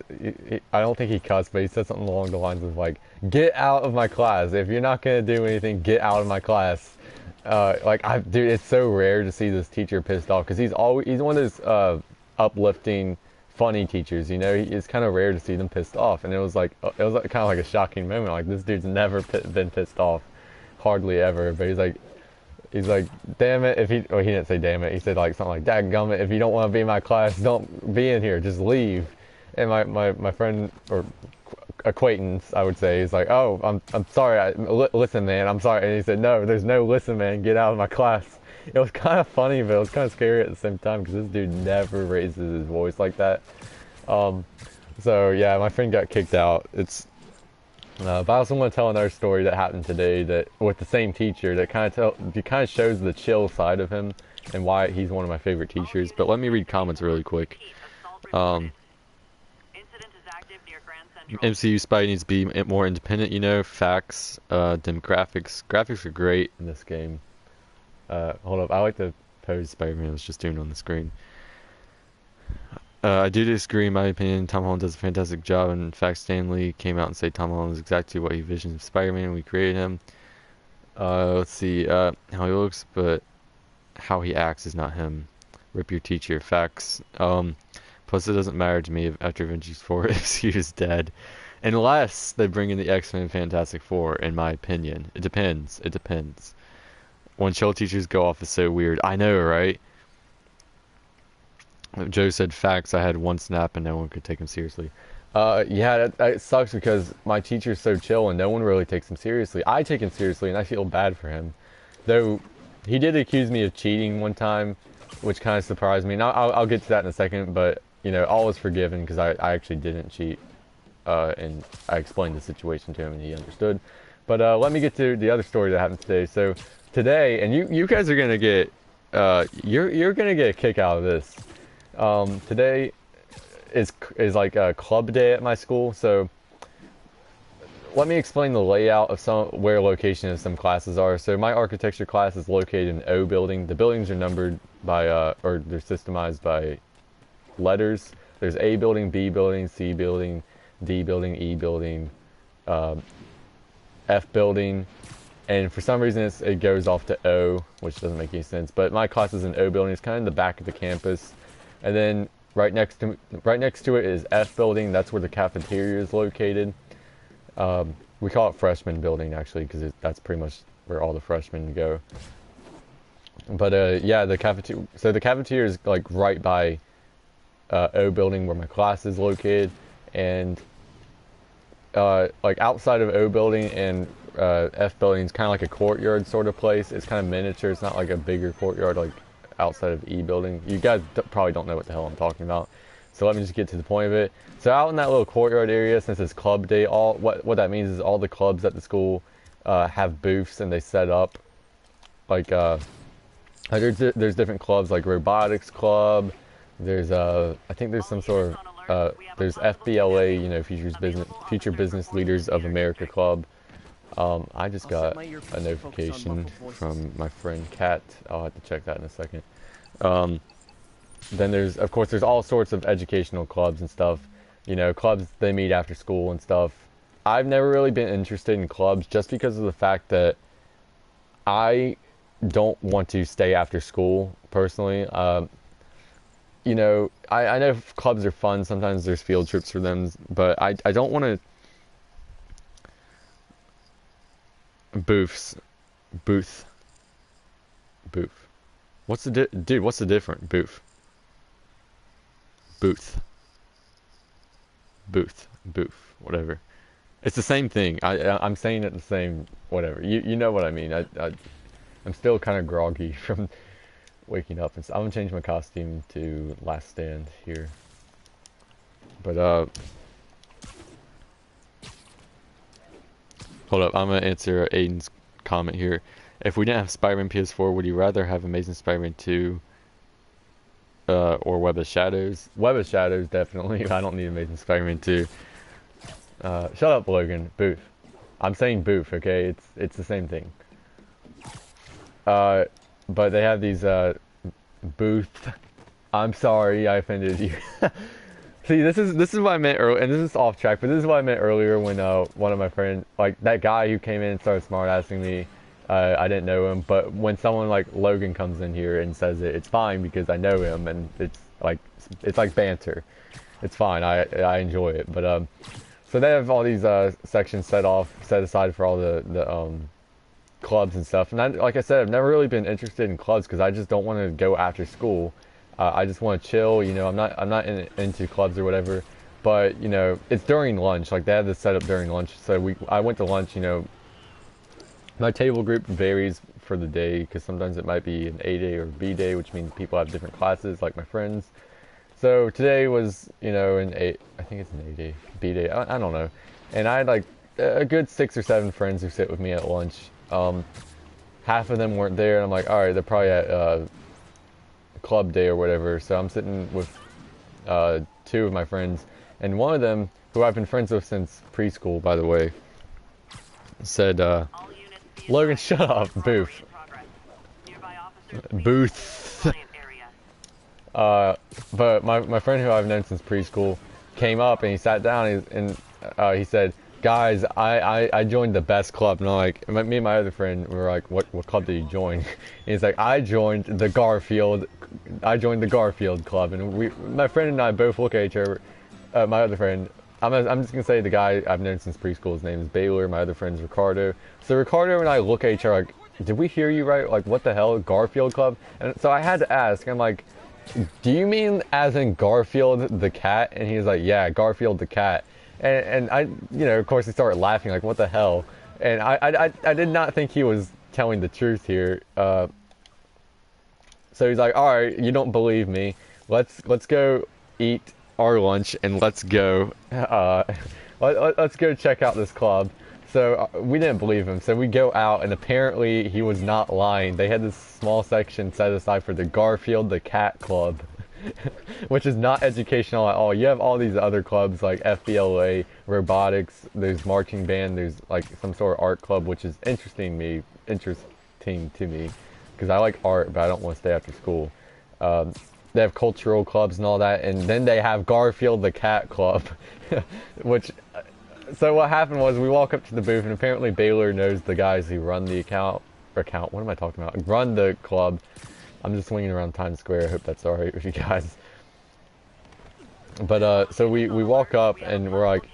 I don't think he cussed, but he said something along the lines of like, get out of my class. If you're not going to do anything, get out of my class. Dude, it's so rare to see this teacher pissed off because he's one of those uplifting, funny teachers, you know. It's kind of rare to see them pissed off, and it was kind of like a shocking moment. Like, this dude's never been pissed off, hardly ever. But he's like, damn it, he didn't say damn it. He said like something like, dadgummit, if you don't want to be in my class, don't be in here, just leave. And my friend or acquaintance, I would say, is like, oh, I'm sorry. Listen, man, I'm sorry. And he said, no, there's no listen, man. Get out of my class. It was kind of funny, but it was kind of scary at the same time because this dude never raises his voice like that. So yeah, my friend got kicked out. But I also want to tell another story that happened today that with the same teacher that kind of shows the chill side of him and why he's one of my favorite teachers. But let me read comments really quick. MCU Spidey needs to be more independent, you know. Facts. Demographics. Graphics are great in this game. Hold up, I like the pose Spider-Man was just doing on the screen. I do disagree, in my opinion. Tom Holland does a fantastic job, and in fact, Stan Lee came out and said Tom Holland is exactly what he envisioned of Spider-Man when we created him. Let's see, how he looks, but how he acts is not him. Rip your teacher. Facts. Plus, it doesn't matter to me if after Avengers 4 MCU is dead. Unless they bring in the X-Men Fantastic Four, in my opinion. It depends. It depends. When chill teachers go off is so weird. I know, right? Joe said facts. I had one snap and no one could take him seriously. Yeah, it sucks because my teacher's so chill and no one really takes him seriously. I take him seriously and I feel bad for him. Though, he did accuse me of cheating one time, which kind of surprised me. Now, I'll get to that in a second, but, you know, all was forgiven because I actually didn't cheat. And I explained the situation to him and he understood. But let me get to the other story that happened today. So, today, and you guys are going to get you're gonna get a kick out of this. Today is like a club day at my school, so let me explain the layout of where location of some classes are. So my architecture class is located in O building. The buildings are numbered by or they're systemized by letters. There's A building, B building, C building, D building, E building, F building, and for some reason it goes off to O, which doesn't make any sense. But my class is in O building. It's kind of in the back of the campus, and then right next to it is F building. That's where the cafeteria is located. We call it freshman building actually because that's pretty much where all the freshmen go. But yeah, the cafeteria. So the cafeteria is like right by O building where my class is located, and like outside of O building and F building is kind of like a courtyard sort of place. It's kind of miniature. It's not like a bigger courtyard like outside of E building. You guys probably don't know what the hell I'm talking about. So let me just get to the point of it. So out in that little courtyard area, since it's club day, what that means is all the clubs at the school have booths and they set up. Like there's different clubs like robotics club. There's I think there's some sort of there's FBLA, you know, Future Business Leaders of America club. I just got a notification from my friend Kat. I'll have to check that in a second. Then there's all sorts of educational clubs and stuff. You know, clubs they meet after school and stuff. I've never really been interested in clubs just because of the fact that I don't want to stay after school personally. You know, I know clubs are fun. Sometimes there's field trips for them, but I don't want to. Booth. What's the dude? What's the difference? Booth. Whatever. It's the same thing. I'm saying it the same. Whatever. You know what I mean. I'm still kind of groggy from waking up, and so I'm gonna change my costume to Last Stand here. But hold up, I'm gonna answer Aiden's comment here. If we didn't have Spider-Man PS4, would you rather have Amazing Spider-Man 2 or Web of Shadows? Web of Shadows, definitely. I don't need Amazing Spider-Man 2. Shut up, Logan. Booth. I'm saying booth, okay? It's the same thing. But they have these booth. I'm sorry, I offended you. See, this is what I meant earlier, and this is off track, but this is what I meant earlier when one of my friends, like that guy who came in and started smart-assing me, I didn't know him, but when someone like Logan comes in here and says it's fine because I know him, and it's like banter. It's fine. I enjoy it, but so they have all these sections set aside for all the clubs and stuff, and like I said, I've never really been interested in clubs because I just don't want to go after school. I just want to chill, you know. I'm not into clubs or whatever, but you know, it's during lunch. Like they have this set up during lunch, so I went to lunch. You know, my table group varies for the day because sometimes it might be an A day or B day, which means people have different classes, like my friends. So today was, you know, I think it's an A day, B day, I don't know, and I had like a good 6 or 7 friends who sit with me at lunch. Half of them weren't there, and I'm like, all right, they're probably at club day or whatever. So I'm sitting with 2 of my friends, and one of them, who I've been friends with since preschool, by the way, said, Logan, shut up, Booth. But my friend who I've known since preschool came up and he sat down and he said, guys, I joined the best club. And I'm like, me and my other friend, we were like, what club did you join? And he's like, I joined the Garfield club. And my friend and I both look at each other. My other friend, I'm just gonna say the guy I've known since preschool, his name is Baylor. My other friend's Ricardo. So Ricardo and I look at each other like, did we hear you right? Like, what the hell, Garfield club? And so I had to ask. I'm like, do you mean as in Garfield the cat? And he's like, yeah, Garfield the cat. And I, you know, of course he started laughing like, what the hell? And I did not think he was telling the truth here. So he's like, all right, you don't believe me. Let's go eat our lunch and let's go check out this club. So we didn't believe him. So we go out, and apparently he was not lying. They had this small section set aside for the Garfield the Cat Club, which is not educational at all. You have all these other clubs like FBLA, robotics. There's marching band. There's like some sort of art club, which is interesting to me, because I like art, but I don't want to stay after school. They have cultural clubs and all that, and then they have Garfield the Cat Club, which. So what happened was we walk up to the booth, and apparently Baylor knows the guys who run the account. What am I talking about? Run the club. I'm just swinging around Times Square. I hope that's alright with you guys. But so we walk up, and we're like,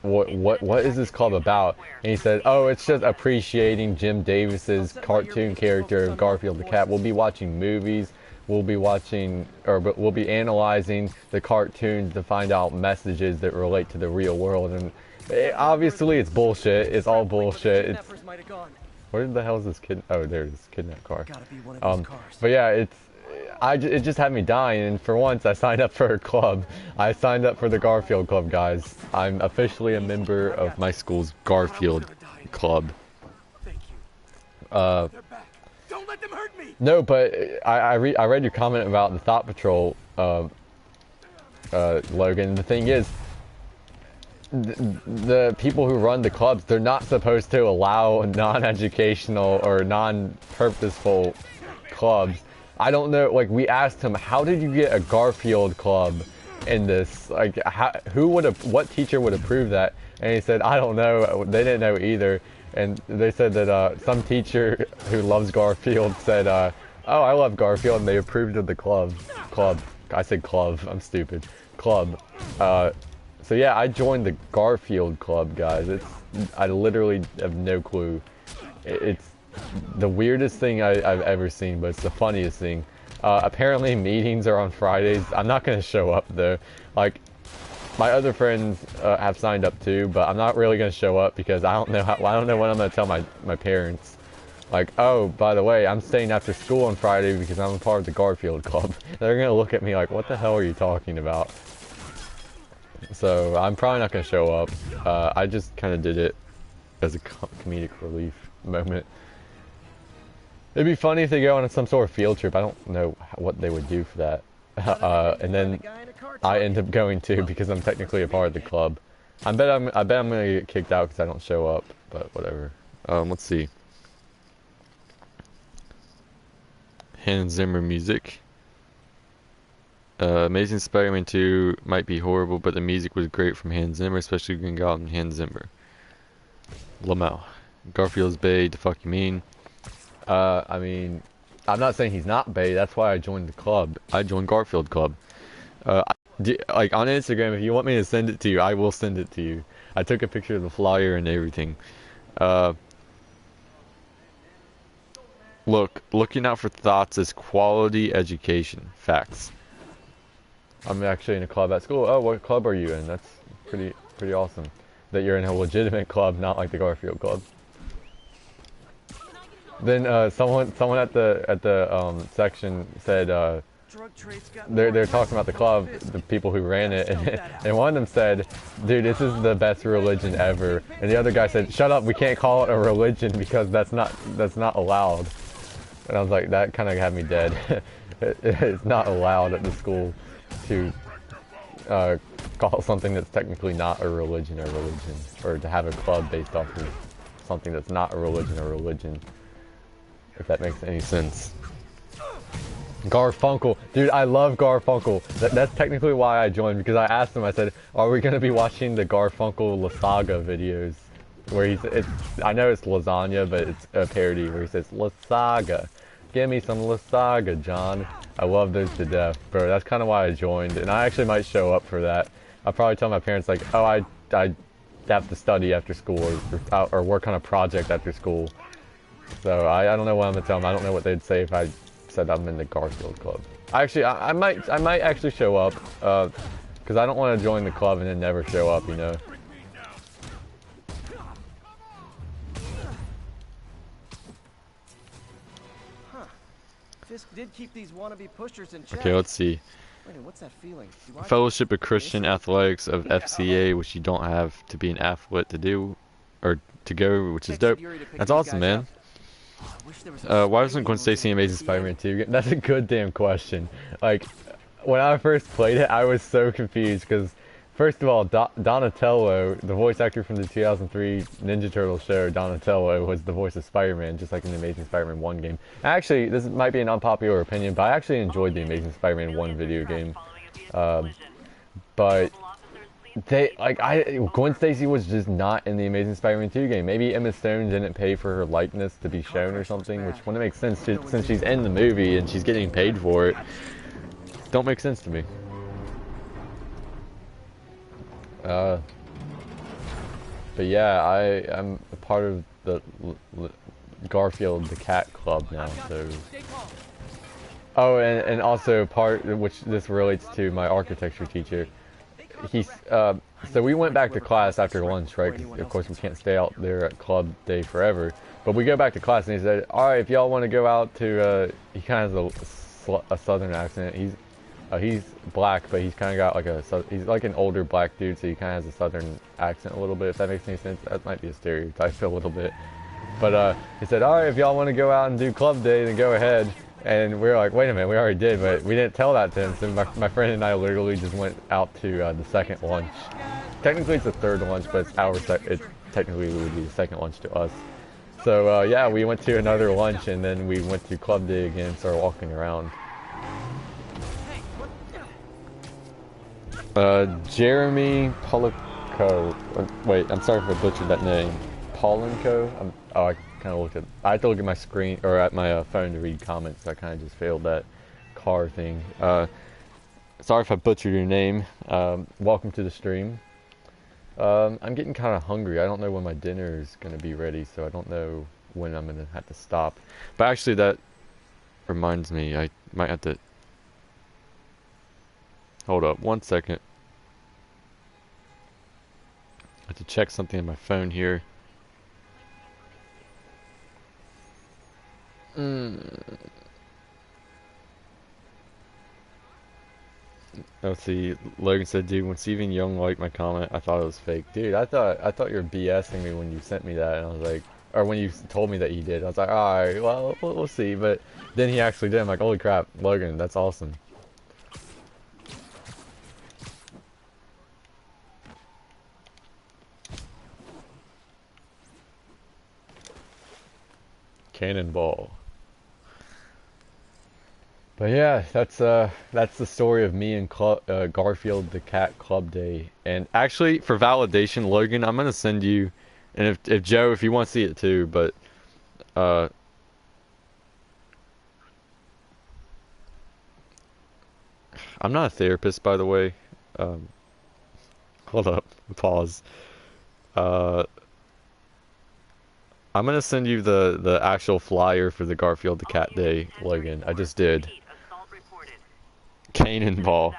what is this club about? And he said, oh, it's just appreciating Jim Davis's cartoon character of Garfield the Cat. We'll be watching movies. We'll be we'll be analyzing the cartoons to find out messages that relate to the real world. And obviously it's bullshit. It's all bullshit. Where the hell is this kid? Oh, there it is. Kidnap car. But yeah, it just had me dying. And for once, I signed up for a club. I signed up for the Garfield Club, guys. I'm officially a member of my school's Garfield Club. Don't let them hurt me. No, but I read your comment about the Thought Patrol, Logan. The thing is, the people who run the clubs, they're not supposed to allow non-educational or non-purposeful clubs. I don't know, like, we asked him, how did you get a Garfield club in this? Like, what teacher would approve that? And he said, I don't know. They didn't know either. And they said that some teacher who loves Garfield said, oh, I love Garfield, and they approved of the club. I said club. I'm stupid. Club. So yeah, I joined the Garfield Club, guys. I literally have no clue. It's the weirdest thing I've ever seen, but it's the funniest thing. Apparently meetings are on Fridays. I'm not going to show up, though. Like, my other friends have signed up too, but I'm not really going to show up because I don't know what I'm going to tell my parents. Like, oh, by the way, I'm staying after school on Friday because I'm a part of the Garfield Club. They're going to look at me like, what the hell are you talking about? So I'm probably not going to show up. I just kind of did it as a comedic relief moment. It'd be funny if they go on some sort of field trip. I don't know what they would do for that. And then I end up going too because I'm technically a part of the club. I bet I'm gonna get kicked out because I don't show up. But whatever. Let's see. Hans Zimmer music. Amazing Spider-Man 2 might be horrible, but the music was great from Hans Zimmer, especially Green Goblin and Hans Zimmer. Lamau. Garfield's Bay, the fuck you mean? I mean, I'm not saying he's not Bay, that's why I joined the club. I joined Garfield Club. Like, on Instagram, if you want me to send it to you, I will send it to you. I took a picture of the flyer and everything. Looking out for thoughts is quality education. Facts. I'm actually in a club at school. Oh, what club are you in? That's pretty awesome. That you're in a legitimate club, not like the Garfield Club. Then someone at the section said they're talking about the club, the people who ran it, and one of them said, "Dude, this is the best religion ever." And the other guy said, "Shut up, we can't call it a religion because that's not allowed." And I was like, that kind of had me dead. It's not allowed at the school to call something that's technically not a religion, or to have a club based off of something that's not a religion, if that makes any sense. Garfunkel, dude, I love Garfunkel. That's technically why I joined, because I asked him, I said, are we gonna be watching the Garfunkel La Saga videos, where I know it's lasagna, but it's a parody where he says La Saga. Give me some La Saga, John. I love those to death, bro. That's kind of why I joined, and I actually might show up for that. I'll probably tell my parents, like, oh, I have to study after school, or work on a project after school. So I don't know what I'm gonna tell them. I don't know what they'd say if I said I'm in the Garfield Club. Actually, I might actually show up, because I don't want to join the club and then never show up, you know. Fisk did keep these wannabe pushers in check. Okay, let's see. Wait, what's that feeling? Fellowship of Christian Athletics of FCA, which you don't have to be an athlete to do. or to go, which is dope. That's awesome, man. Why wasn't Gwen Stacy in Amazing Spider-Man 2? That's a good damn question. Like, when I first played it, I was so confused because, first of all, Donatello, the voice actor from the 2003 Ninja Turtle show, Donatello was the voice of Spider-Man, just like in the Amazing Spider-Man 1 game. Actually, this might be an unpopular opinion, but I actually enjoyed the Amazing Spider-Man 1 video game. But Gwen Stacy was just not in the Amazing Spider-Man 2 game. Maybe Emma Stone didn't pay for her likeness to be shown or something, which wouldn't make sense since she's in the movie and she's getting paid for it. Don't make sense to me. But yeah, I'm a part of the Garfield the Cat Club now, so. Oh, and also part, which this relates to my architecture teacher. So we went back to class after lunch, right? 'Cause of course we can't stay out there at club day forever. But we go back to class and he said, all right, if y'all want to go out to, he kind of has a southern accent. He's black, but he's kind of got like he's like an older black dude, so he kind of has a southern accent a little bit, if that makes any sense. That might be a stereotype a little bit. But he said, all right, if y'all want to go out and do club day, then go ahead. And we were like, wait a minute, we already did, but we didn't tell that to him. So my friend and I literally just went out to the second lunch. Technically it's the third lunch, but it technically would be the second lunch to us. So yeah, we went to another lunch and then we went to club day again and started walking around. Jeremy Polico. Wait, I'm sorry if I butchered that name. Polenko? I kind of looked at. I had to look at my screen or at my phone to read comments. So I kind of just failed that car thing. Sorry if I butchered your name. Welcome to the stream. I'm getting kind of hungry. I don't know when my dinner is gonna be ready, so I don't know when I'm gonna have to stop. But actually, that reminds me, I might have to. Hold up, 1 second. I have to check something on my phone here. Let's see. Logan said, "Dude, when Steven Young liked my comment, I thought it was fake." Dude, I thought you were BSing me when you sent me that, and I was like, or when you told me that you did. I was like, all right, well, we'll see. But then he actually did. I'm like, holy crap, Logan, that's awesome. Cannonball. But yeah, that's the story of me and Garfield the Cat Club Day. And actually, for validation, Logan, I'm gonna send you, and if Joe, if you want to see it too, but I'm not a therapist, by the way. Hold up, pause. I'm gonna send you the actual flyer for the Garfield the Cat Day, Logan. I just did. Cannonball.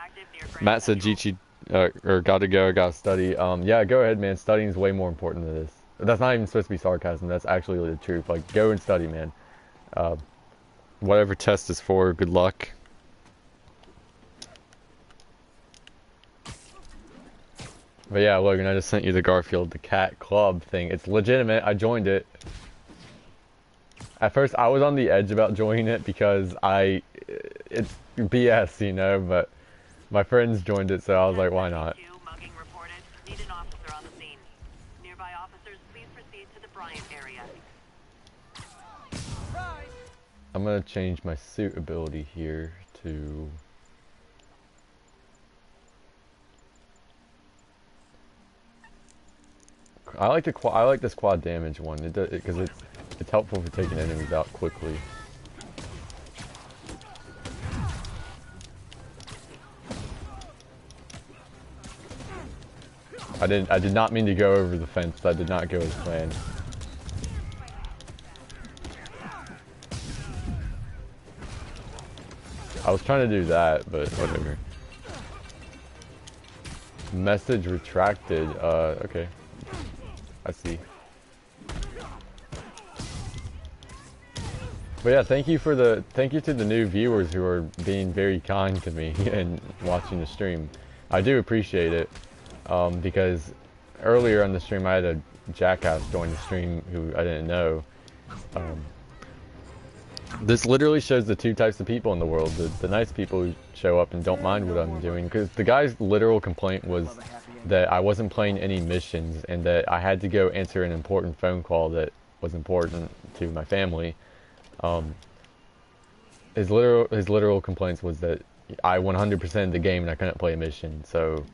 Matt said Jichi, or gotta go, gotta study. Yeah, go ahead, man. Studying is way more important than this. That's not even supposed to be sarcasm. That's actually the truth. Like, go and study, man. Whatever test is for, good luck. But yeah, Logan, I just sent you the Garfield the Cat Club thing. It's legitimate. I joined it. At first, I was on the edge about joining it because it's BS, you know, but my friends joined it, so I was like, why not? I'm gonna change my suit ability here to... I like this quad damage one. It does because it's helpful for taking enemies out quickly. I did not mean to go over the fence. That did not go as planned. I was trying to do that, but whatever. Message retracted. Okay. I see. But yeah, thank you to the new viewers who are being very kind to me and watching the stream. I do appreciate it, because earlier on the stream I had jackass joined the stream who I didn't know. This literally shows the two types of people in the world. The nice people who show up and don't mind what I'm doing. Because the guy's literal complaint was that I wasn't playing any missions and that I had to go answer an important phone call that was important to my family. His literal complaints was that I 100%ed the game and I couldn't play a mission. So,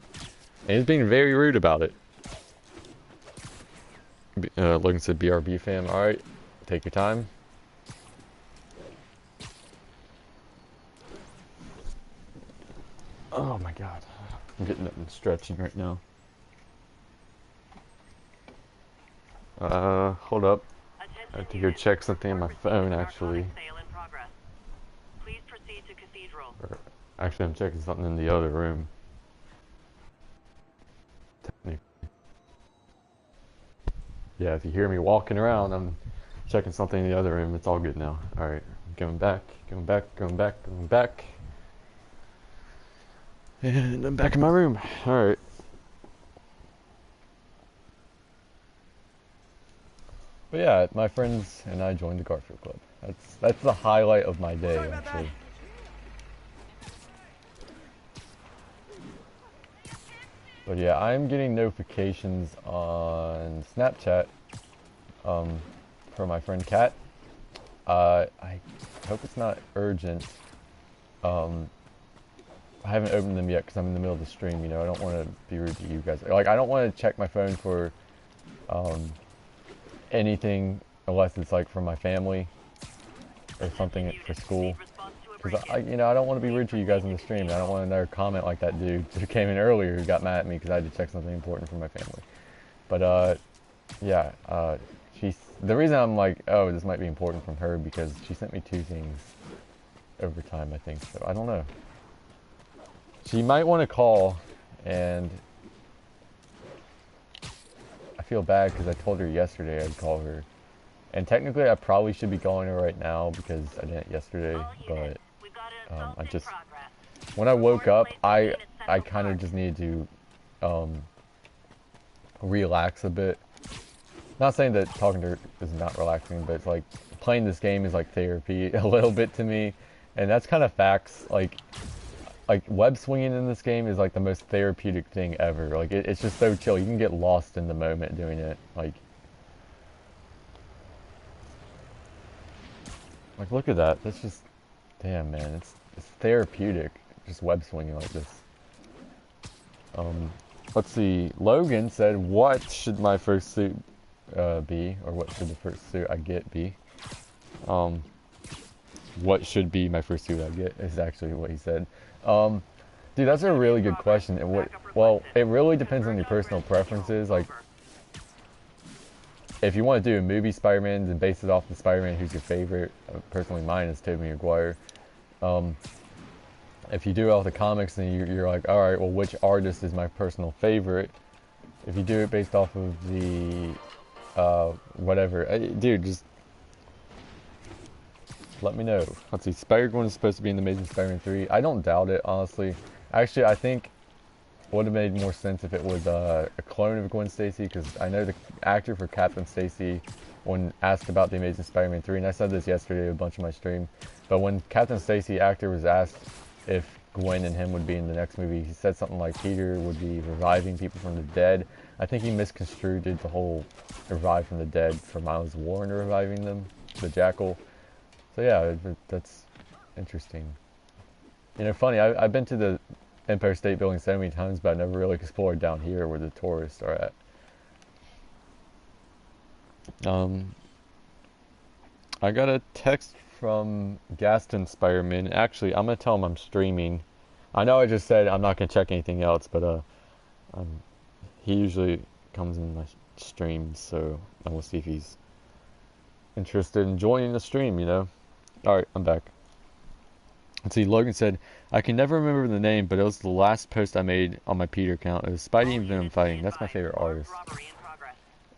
and he's being very rude about it. Logan said, BRB fam. Alright, take your time. Oh my god. I'm getting up and stretching right now. Hold up. I have to go check something on my phone, actually. Please proceed to Cathedral. Actually, I'm checking something in the other room. Yeah, if you hear me walking around, I'm checking something in the other room. It's all good now. Alright, going back. And I'm back in my room. Alright. But yeah, my friends and I joined the Garfield Club. That's the highlight of my day, actually. But yeah, I'm getting notifications on Snapchat for my friend Kat. I hope it's not urgent. I haven't opened them yet because I'm in the middle of the stream, you know. I don't want to be rude to you guys. Like, I don't want to check my phone for anything unless it's like from my family or something for school. Because I don't want to be rude to you guys in the stream. I don't want another comment like that dude who came in earlier who got mad at me because I had to check something important for my family. But yeah, the reason I'm like, oh, this might be important from her because she sent me 2 things over time, I think. So I don't know. She might want to call, and I feel bad because I told her yesterday I'd call her. And technically I probably should be calling her right now because I didn't yesterday, but I just, when I woke up, I kind of just needed to relax a bit. Not saying that talking to her is not relaxing, but it's like playing this game is like therapy a little bit to me, and that's kind of facts. Like web swinging in this game is like the most therapeutic thing ever. Like it's just so chill. You can get lost in the moment doing it. Like look at that. That's just, damn man. It's therapeutic. Just web swinging like this. Let's see. Logan said, "What should my first suit be, or what should the first suit I get be?" What should be my first suit I get is actually what he said. Dude, that's a really good question. And well, it really depends on your personal preferences. Like, if you want to do a movie Spider-Man and base it off the Spider-Man who's your favorite, personally mine is Tobey Maguire. If you do all the comics, then you're like, all right, well, which artist is my personal favorite? If you do it based off of the whatever, dude, just let me know. Let's see, Spider-Gwen is supposed to be in the Amazing Spider-Man 3. I don't doubt it, honestly. Actually, I think it would have made more sense if it was a clone of Gwen Stacy, because I know the actor for Captain Stacy, when asked about the Amazing Spider-Man 3, and I said this yesterday a bunch of my stream, but when Captain Stacy actor was asked if Gwen and him would be in the next movie, he said something like Peter would be reviving people from the dead. I think he misconstrued the whole revive from the dead for Miles Warren reviving them, the Jackal. So yeah, that's interesting. You know, funny, I've been to the Empire State Building so many times, but I never really explored down here where the tourists are at. I got a text from Gaston Spiderman. Actually, I'm gonna tell him I'm streaming. I know I just said I'm not gonna check anything else, but he usually comes in my streams, so I will see if he's interested in joining the stream, you know. Alright, I'm back. Let's see, Logan said, I can never remember the name, but it was the last post I made on my Peter account. It was Spidey and Venom fighting. That's my favorite artist.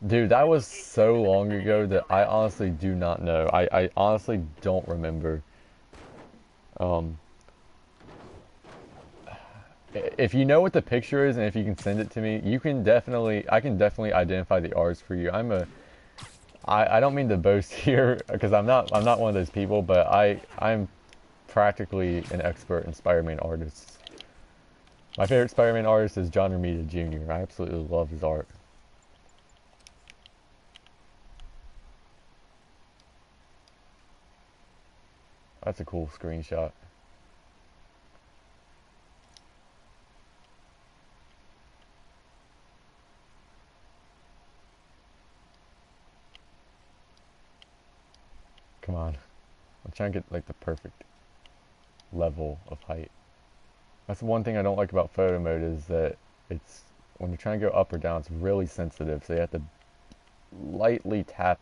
Dude, that was so long ago that I honestly do not know. I honestly don't remember. if you know what the picture is and if you can send it to me, I can definitely identify the artist for you. I don't mean to boast here because I'm not one of those people, but I'm practically an expert in Spider-Man artists. My favorite Spider-Man artist is John Romita Jr. I absolutely love his art. That's a cool screenshot. Come on. I'm trying to get like the perfect level of height. That's the one thing I don't like about photo mode is that it's when you're trying to go up or down, it's really sensitive, so you have to lightly tap.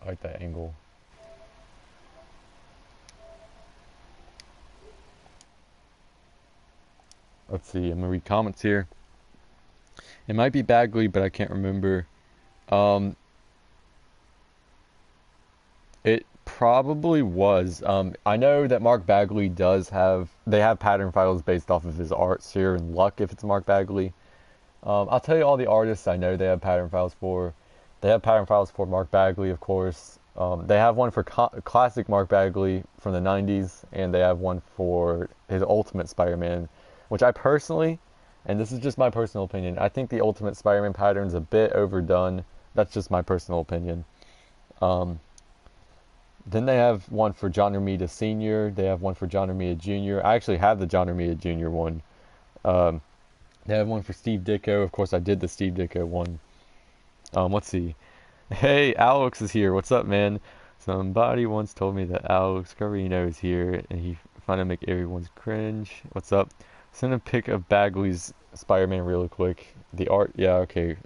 I like that angle. Let's see, I'm gonna read comments here. It might be Bagley, but I can't remember. It probably was. I know that Mark Bagley they have pattern files based off of his art, so you're in luck if it's Mark Bagley. I'll tell you all the artists I know they have pattern files for. They have pattern files for Mark Bagley, of course. They have one for classic Mark Bagley from the 90s, and they have one for his Ultimate Spider-Man, which I personally, and this is just my personal opinion, I think the Ultimate Spider-Man pattern's a bit overdone. That's just my personal opinion. Then they have one for John Romita Sr. They have one for John Romita Jr. I actually have the John Romita Jr. one. They have one for Steve Ditko. Of course, I did the Steve Ditko one. Let's see. Hey, Alex is here. What's up, man? Somebody once told me that Alex Carino is here, and he found to make everyone's cringe. What's up? Send a pic of Bagley's Spider-Man real quick. The art, yeah, okay.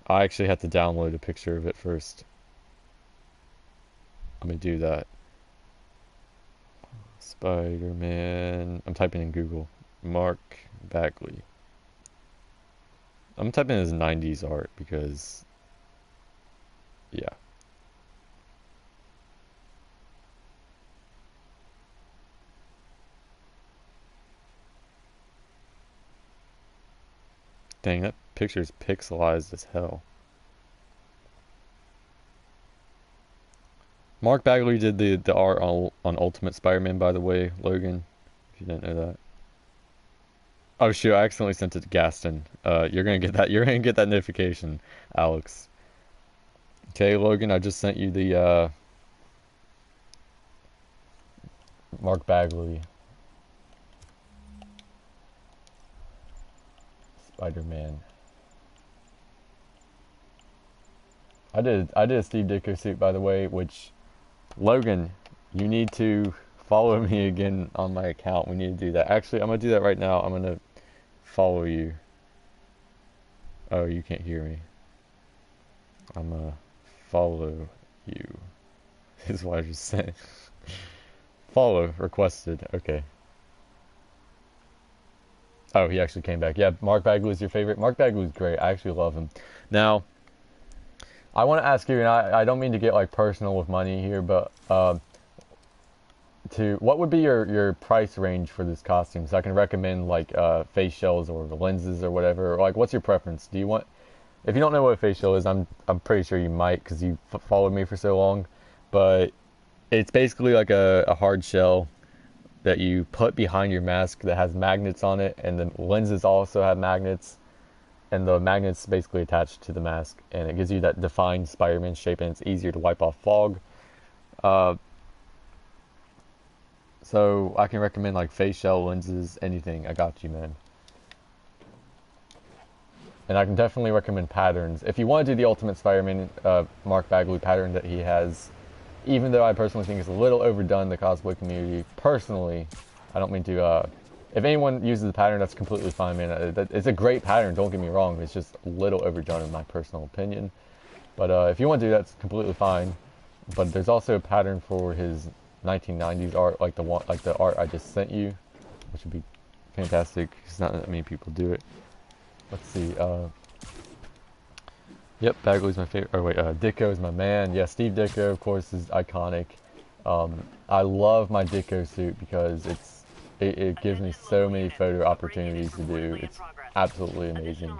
I actually had to download a picture of it first. I'm gonna do that. Spider-Man. I'm typing in Google. Mark Bagley. I'm typing in his 90s art because, yeah. Dang, that picture's pixelized as hell. Mark Bagley did the art on Ultimate Spider-Man, by the way, Logan, if you didn't know that. Oh shoot, I accidentally sent it to Gaston. You're gonna get that notification, Alex. Okay, Logan, I just sent you the Mark Bagley Spider-Man. I did a Steve Ditko suit, by the way, which Logan, you need to follow me again on my account. We need to do that. Actually, I'm gonna do that right now. I'm gonna follow you. Oh, you can't hear me. I'm gonna follow you. Is what I just said. Follow requested. Okay. Oh, he actually came back. Yeah, Mark Bagley is your favorite. Mark Bagley's great. I actually love him. Now, I want to ask you, and I don't mean to get like personal with money here, but what would be your price range for this costume? So I can recommend like face shells or lenses or whatever. Like, what's your preference? Do you want? If you don't know what a face shell is, I'm pretty sure you might because you followed me for so long. But it's basically like a hard shell that you put behind your mask that has magnets on it, and the lenses also have magnets. And the magnet's basically attached to the mask, and it gives you that defined Spider-Man shape, and it's easier to wipe off fog. So I can recommend like face shell, lenses, anything. I got you, man. And I can definitely recommend patterns. If you want to do the Ultimate Spider-Man Mark Bagley pattern that he has, even though I personally think it's a little overdone in the cosplay community, personally, I don't mean to... if anyone uses the pattern, that's completely fine, man. It's a great pattern, don't get me wrong. It's just a little overdone in my personal opinion. But if you want to do that, it's completely fine. But there's also a pattern for his 1990s art, like the art I just sent you, which would be fantastic. It's not that many people do it. Let's see. Yep, Bagley's my favorite. Or wait, Ditko is my man. Yeah, Steve Ditko, of course, is iconic. I love my Ditko suit because it gives me so many photo opportunities to do. It's absolutely amazing.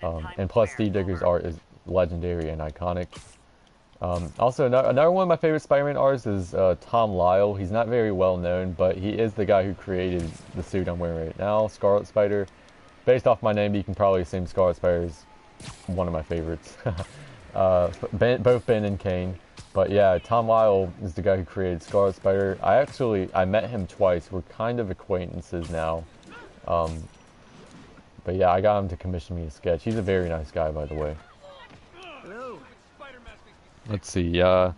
And plus, Steve Ditko's art is legendary and iconic. Also, another one of my favorite Spider-Man artists is Tom Lyle. He's not very well known, but he is the guy who created the suit I'm wearing right now, Scarlet Spider. Based off my name, you can probably assume Scarlet Spider is one of my favorites. Both Ben and Kane. But yeah, Tom Lyle is the guy who created Scarlet Spider. I met him twice. We're kind of acquaintances now. But yeah, I got him to commission me a sketch. He's a very nice guy, by the way. Let's see, I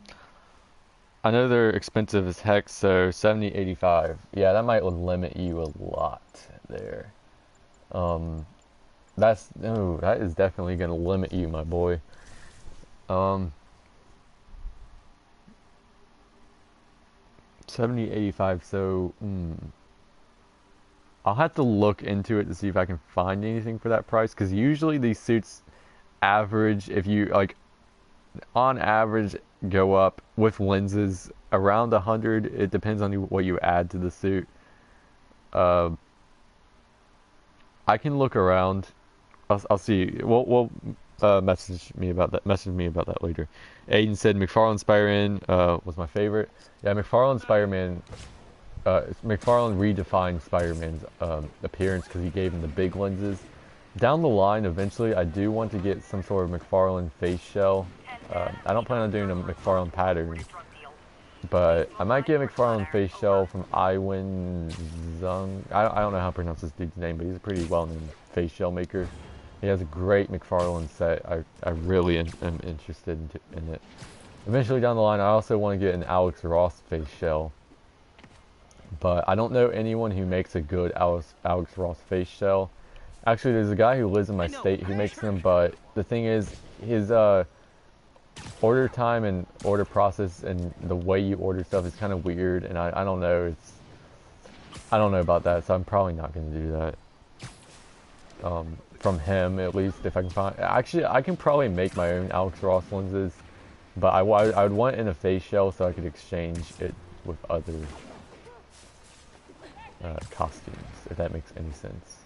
know they're expensive as heck, so 70, 85. Yeah, that might limit you a lot there. That is definitely gonna limit you, my boy. 70, 85, so, I'll have to look into it to see if I can find anything for that price, because usually these suits average, if you, like, on average, go up with lenses around 100. It depends on what you add to the suit. I can look around. I'll see. We'll message me about that. Message me about that later. Aiden said McFarlane Spider-Man was my favorite. Yeah, McFarlane Spider-Man. McFarlane redefined Spider-Man's appearance because he gave him the big lenses. Down the line, eventually, I do want to get some sort of McFarlane face shell. I don't plan on doing a McFarlane pattern, but I might get a McFarlane face shell from Iwin Zung. I don't know how to pronounce this dude's name, but he's a pretty well-known face shell maker. He has a great McFarlane set. I really am interested in it. Eventually down the line, I also want to get an Alex Ross face shell, but I don't know anyone who makes a good Alex Ross face shell. Actually, there's a guy who lives in my state who makes them, but the thing is, his order time and order process and the way you order stuff is kind of weird, and I don't know, I don't know about that, so I'm probably not going to do that. From him, at least, if I can find. Actually, I can probably make my own Alex Ross lenses, but I would want it in a face shell so I could exchange it with other costumes, if that makes any sense.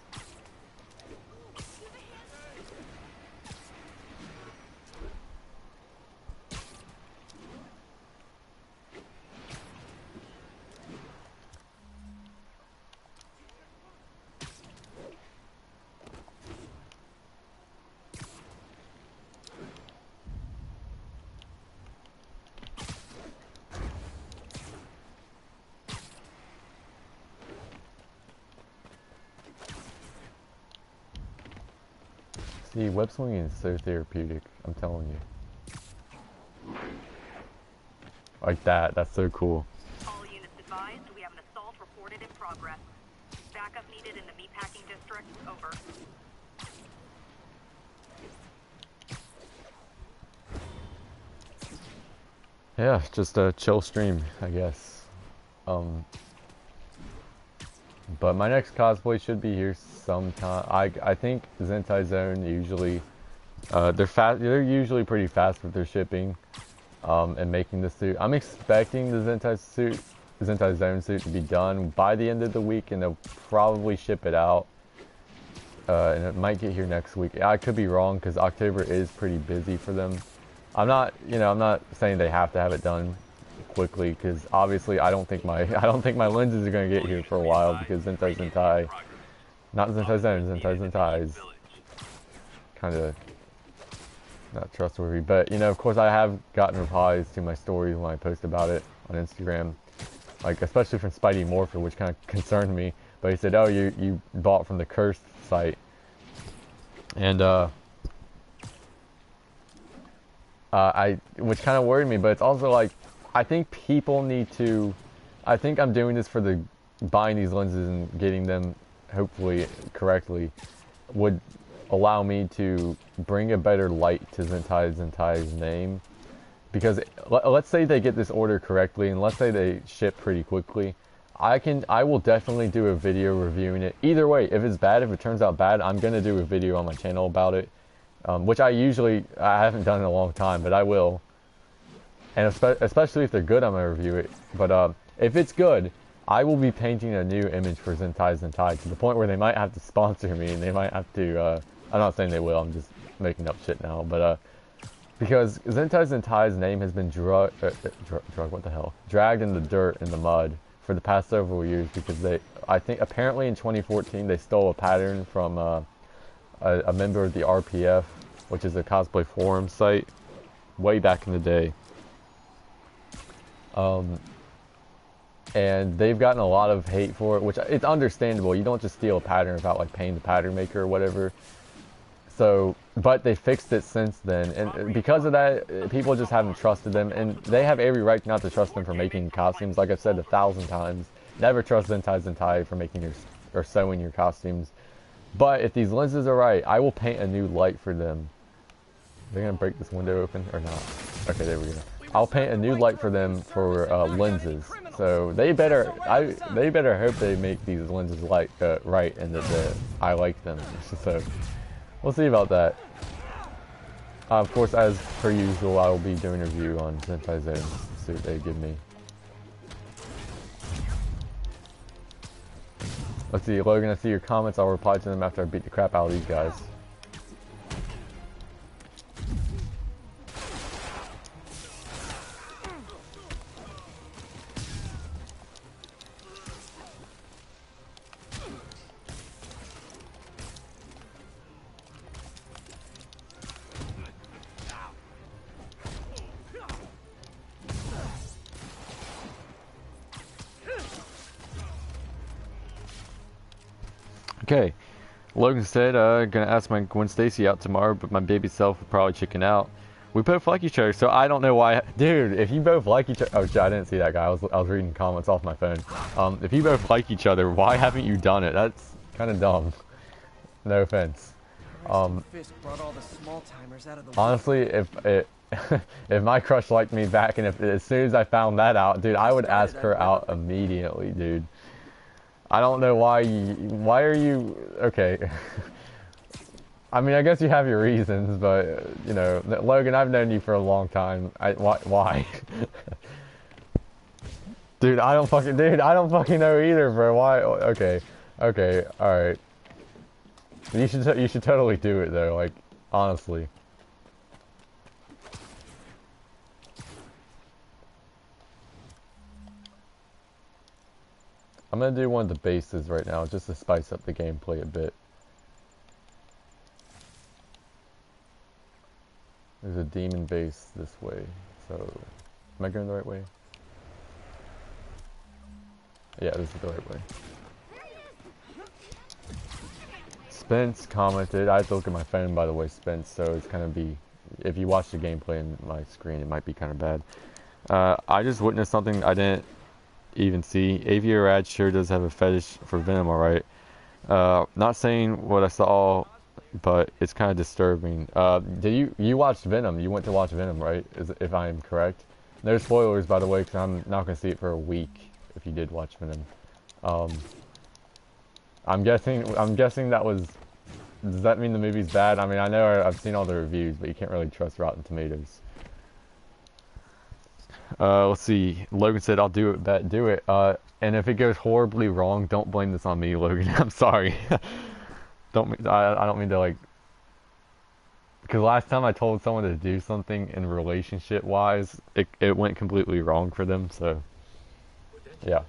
See, web swinging is so therapeutic, I'm telling you. Like that, that's so cool. All units advised, we have an assault reported in progress. Backup needed in the meatpacking district. Over. Yeah, just a chill stream, I guess. But my next cosplay should be here sometime. I think Zentai Zone usually they're usually pretty fast with their shipping and making the suit. I'm expecting the Zentai Zone suit to be done by the end of the week, and they'll probably ship it out. And it might get here next week. I could be wrong because October is pretty busy for them. I'm not saying they have to have it done quickly, because obviously I don't think my lenses are gonna get here for a while, because Zentai, not Zentai Zone, Zentai is kind of not trustworthy. But of course, I have gotten replies to my stories when I post about it on Instagram, like especially from Spidey Morpher, which kind of concerned me. But he said, "Oh, you bought from the cursed site," and which kind of worried me. But it's also like, I think people need to. I think I'm doing this for the buying these lenses and getting them hopefully correctly would allow me to bring a better light to Zentai's name, because let's say they get this order correctly, and let's say they ship pretty quickly, I will definitely do a video reviewing it. Either way, if it's bad, if it turns out bad, I'm gonna do a video on my channel about it, which I haven't done in a long time, but I will. And especially if they're good, I'm gonna review it. But if it's good, I will be painting a new image for Zentai to the point where they might have to sponsor me, and they might have to. I'm not saying they will. I'm just making up shit now. But because Zentai's name has been what the hell? Dragged in the dirt, in the mud for the past several years because I think apparently in 2014 they stole a pattern from a member of the RPF, which is a cosplay forum site, way back in the day. And they've gotten a lot of hate for it, which it's understandable. You don't just steal a pattern without like paying the pattern maker or whatever. So, but they fixed it since then, and because of that, people just haven't trusted them, and they have every right not to trust them for making costumes. Like I've said 1,000 times, never trust Zentai for making or sewing your costumes. But if these lenses are right, I will paint a new light for them. They're gonna break this window open or not? Okay, there we go. I'll paint a new light for them for lenses. So they better hope they make these lenses right and that I like them. So. We'll see about that. Of course, as per usual, I will be doing a review on Zentai Zone, see what they give me. Let's see, Logan, I see your comments. I'll reply to them after I beat the crap out of these guys. Okay, Logan said, gonna ask my Gwen Stacy out tomorrow, but my baby self will probably chicken out. We both like each other, so I don't know why. Dude, if you both like each other, oh shit, I didn't see that guy. I was reading comments off my phone. If you both like each other, why haven't you done it? That's kind of dumb. No offense. Honestly, if my crush liked me back, and if as soon as I found that out, dude, I would ask her out immediately, dude. I don't know why are you, okay. I mean, I guess you have your reasons, but, you know, Logan, I've known you for a long time. Why? Dude, I don't fucking know either, bro. Why? Okay, alright. You should totally do it, though, like, honestly. I'm gonna do one of the bases right now, just to spice up the gameplay a bit. There's a demon base this way, so... Am I going the right way? Yeah, this is the right way. Spence commented, I have to look at my phone by the way, Spence, so it's kind of be... If you watch the gameplay in my screen, it might be kind of bad. I just witnessed something I didn't even see. Aviator Rad sure does have a fetish for Venom, alright. Not saying what I saw, but it's kind of disturbing. Did you watched Venom? You went to watch Venom, right? If I am correct. No spoilers, by the way, because I'm not going to see it for a week if you did watch Venom. I'm guessing that was... Does that mean the movie's bad? I mean, I know I've seen all the reviews, but you can't really trust Rotten Tomatoes. Let's see. Logan said, I'll do it, do it. And if it goes horribly wrong, don't blame this on me, Logan. I'm sorry. I don't mean to, like... Because last time I told someone to do something in relationship-wise, it went completely wrong for them, so... Yeah.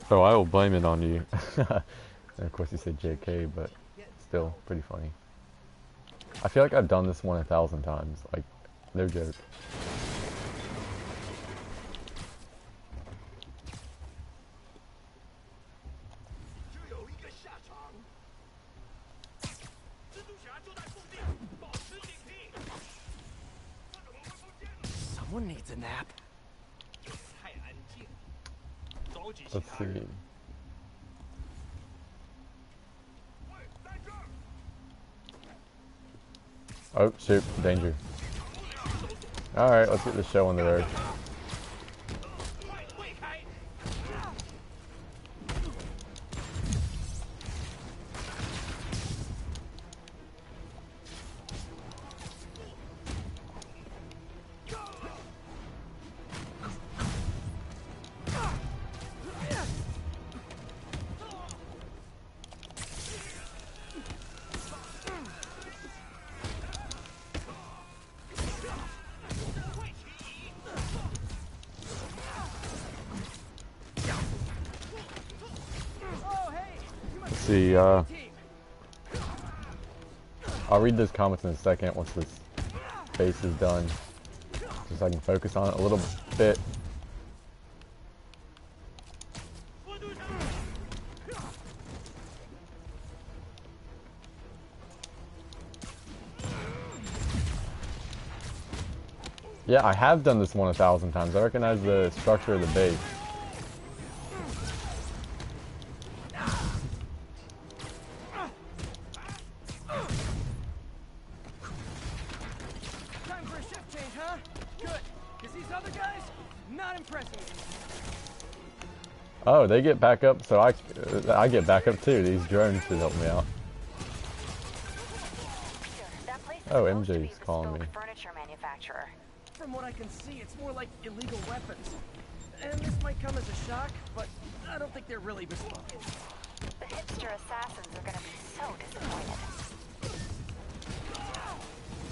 So I will blame it on you. And of course you said JK, but still pretty funny. I feel like I've done this one 1,000 times. Like, no joke. Someone needs a nap. Let's see. Oh, shoot. Danger. Alright, let's get the show on the road. See, I'll read those comments in a second once this base is done, just so I can focus on it a little bit. Yeah, I have done this one 1,000 times. I recognize the structure of the base. Oh, they get back up, so I get back up too. These drones should help me out. Oh, MJ's calling me. Furniture manufacturer. From what I can see, it's more like illegal weapons. And this might come as a shock, but I don't think they're really bespoke. The hipster assassins are gonna be so disappointed.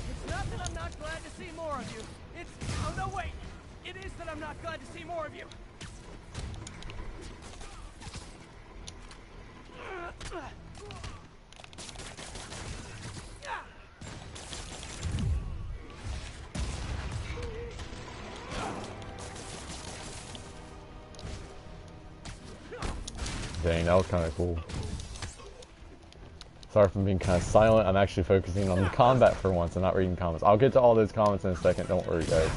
It's not that I'm not glad to see more of you. It's... oh no, wait! It is that I'm not glad to see more of you. Dang, that was kind of cool. Sorry for being kind of silent. I'm actually focusing on the combat for once and not reading comments. I'll get to all those comments in a second. Don't worry, guys.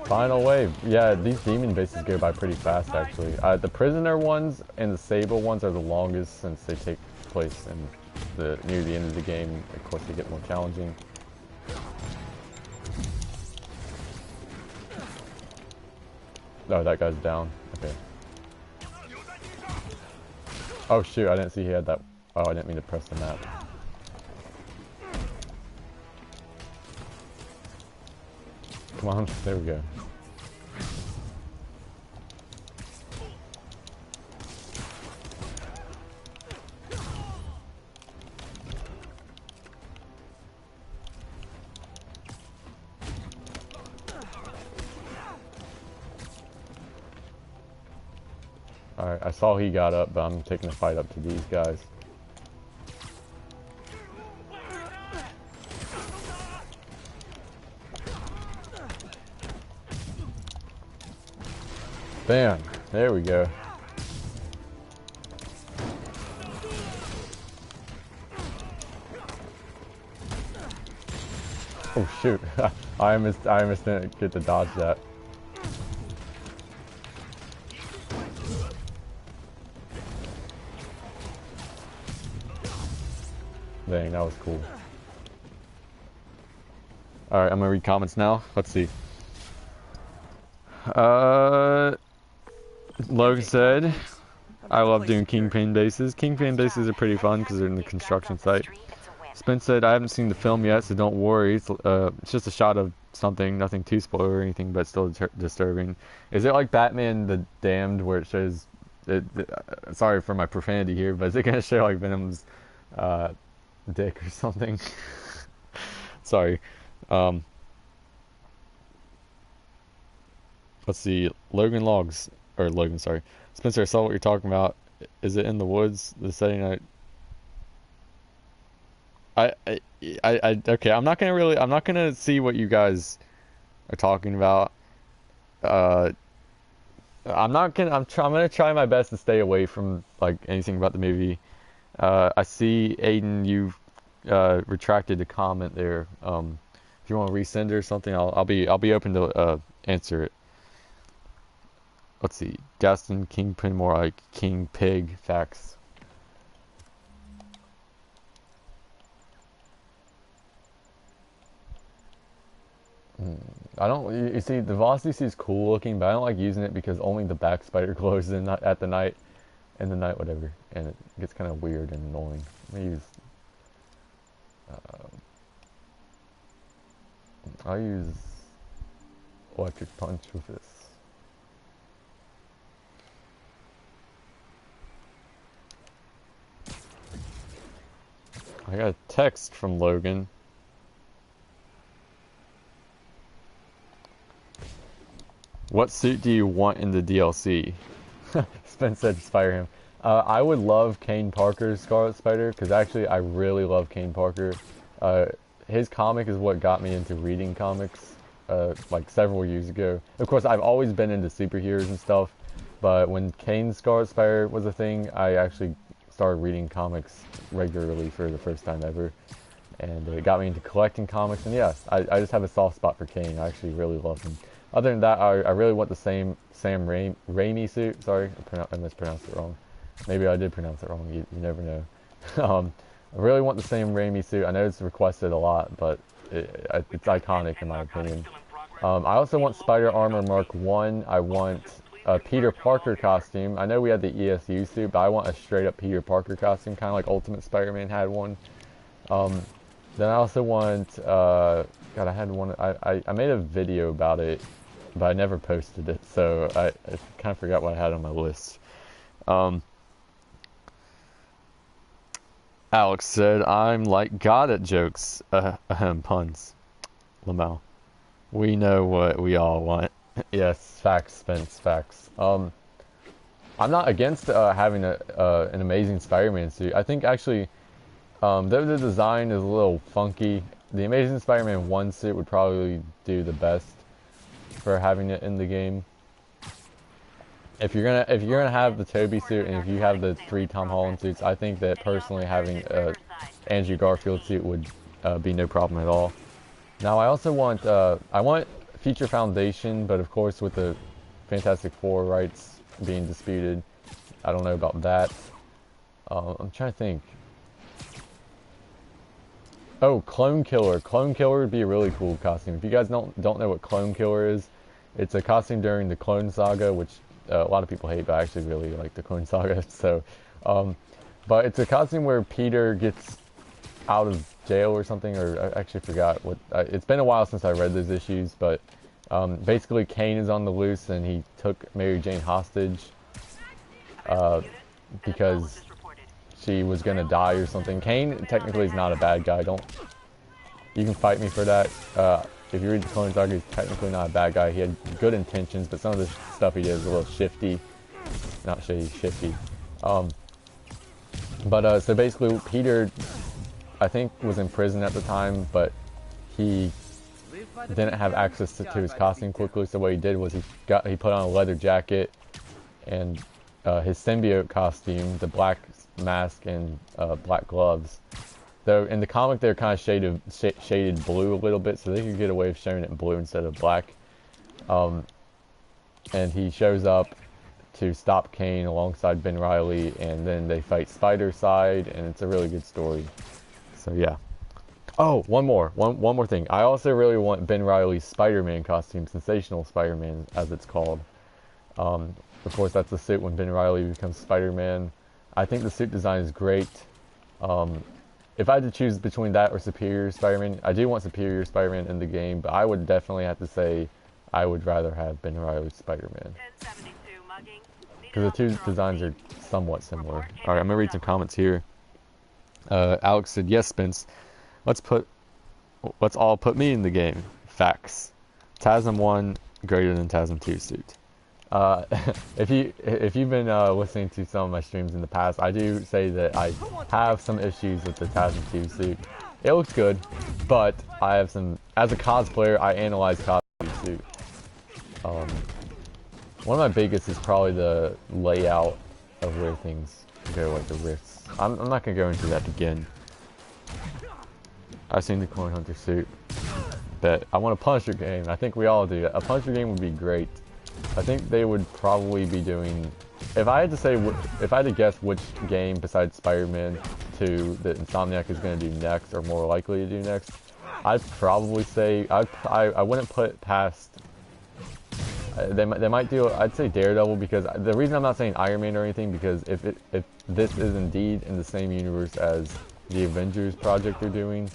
Final wave. Yeah, these demon bases go by pretty fast, actually. The prisoner ones and the Sable ones are the longest since they take place in near the end of the game. Of course, they get more challenging. Oh, that guy's down. Okay. Oh shoot, I didn't see he had that. Oh, I didn't mean to press the map. Come on, there we go. Alright, I saw he got up, but I'm taking the fight up to these guys. Bam! There we go. Oh shoot! I almost didn't get to dodge that. Dang, that was cool. Alright, I'm gonna read comments now. Let's see. Logan said, I love doing Kingpin bases. Kingpin bases are pretty fun because they're in the construction site. Spence said, I haven't seen the film yet, so don't worry. It's just a shot of something, nothing too spoiler or anything, but still disturbing. Is it like Batman the Damned, where it shows... sorry for my profanity here, but is it going to show like Venom's dick or something? Sorry. Let's see. Logan, sorry. Spencer, I saw what you're talking about. Is it in the woods? The setting okay, I'm not gonna see what you guys are talking about. I'm gonna try my best to stay away from like anything about the movie. I see Aiden, you've retracted the comment there. If you want to resend it or something, I'll be open to answer it. Let's see. Gaston Kingpin, more like King Pig. Facts. I don't. You see, the velocity suit is cool looking, but I don't like using it because only the back spider glows at the night, in the night, whatever, and it gets kind of weird and annoying. Let me use. I'll use electric punch with this. I got a text from Logan. What suit do you want in the DLC? Spence said Spider him. I would love Kane Parker's Scarlet Spider, because actually I really love Kane Parker. His comic is what got me into reading comics, like several years ago. Of course, I've always been into superheroes and stuff, but when Kane's Scarlet Spider was a thing, I actually started reading comics regularly for the first time ever. And it got me into collecting comics, and yeah, I just have a soft spot for Kane. I actually really love him. Other than that, I really want the same Sam Raimi suit. Sorry, I mispronounced it wrong. Maybe I did pronounce it wrong. You never know. I really want the same Raimi suit. I know it's requested a lot, but it's iconic in my opinion. I also want Spider Armor Mark 1. I want a Peter Parker costume. I know we had the ESU suit, but I want a straight up Peter Parker costume, kind of like Ultimate Spider-Man had one. Then I also want, God, I had one, I made a video about it, but I never posted it, so I kind of forgot what I had on my list. Alex said, I'm like God at jokes, puns. Lamau. We know what we all want. Yes, facts, Spence, facts. I'm not against having an amazing Spider-Man suit. I think actually, though the design is a little funky, the Amazing Spider-Man 1 suit would probably do the best for having it in the game. If you're gonna have the Toby suit and if you have the 3 Tom Holland suits, I think that personally having a Andrew Garfield suit would be no problem at all. Now I also want I want Future Foundation, but of course with the Fantastic Four rights being disputed, I don't know about that. I'm trying to think. Oh, Clone Killer. Clone Killer would be a really cool costume. If you guys don't know what Clone Killer is, it's a costume during the Clone Saga, which a lot of people hate, but I actually really like the Clone Saga. So, but it's a costume where Peter gets out of jail or something, or I actually forgot what. It's been a while since I read those issues, but basically Kane is on the loose and he took Mary Jane hostage because she was gonna die or something. Kane technically is not a bad guy. You can fight me for that. If you read the Clone Saga, he's technically not a bad guy. He had good intentions, but some of the stuff he did was a little shifty. Not shady, shifty. So basically Peter, I think, was in prison at the time, but he didn't have access to his costume quickly, so what he did was he put on a leather jacket and his symbiote costume, the black mask and black gloves. Though in the comic they're kind of shaded blue a little bit, so they could get away with showing it in blue instead of black. And he shows up to stop Kane alongside Ben Reilly, and then they fight Spider-Side, and it's a really good story. So yeah. Oh, one more thing. I also really want Ben Reilly's Spider-Man costume, Sensational Spider-Man, as it's called. Of course, that's the suit when Ben Reilly becomes Spider-Man. I think the suit design is great. If I had to choose between that or Superior Spider-Man, I do want Superior Spider-Man in the game, but I would definitely have to say I would rather have Ben Reilly's Spider-Man. Because the two designs are somewhat similar. Alright, I'm going to read some comments here. Alex said, yes, Spence. Let's all put me in the game. Facts. TASM 1 greater than TASM 2 suit. If you've been listening to some of my streams in the past, I do say that I have some issues with the TASM 2 suit. It looks good, but I have some. As a cosplayer, I analyze cosplay suit. One of my biggest is probably the layout of where things go, like the rifts. I'm not gonna go into that again. I've seen the Clone Hunter suit. But I want a Punisher game. I think we all do. A Punisher game would be great. I think they would probably be doing. If I had to guess which game besides Spider-Man 2 that Insomniac is going to do next, or more likely to do next, I'd probably say I wouldn't put past. They might do. I'd say Daredevil, because the reason I'm not saying Iron Man or anything, because if this is indeed in the same universe as the Avengers project they're doing,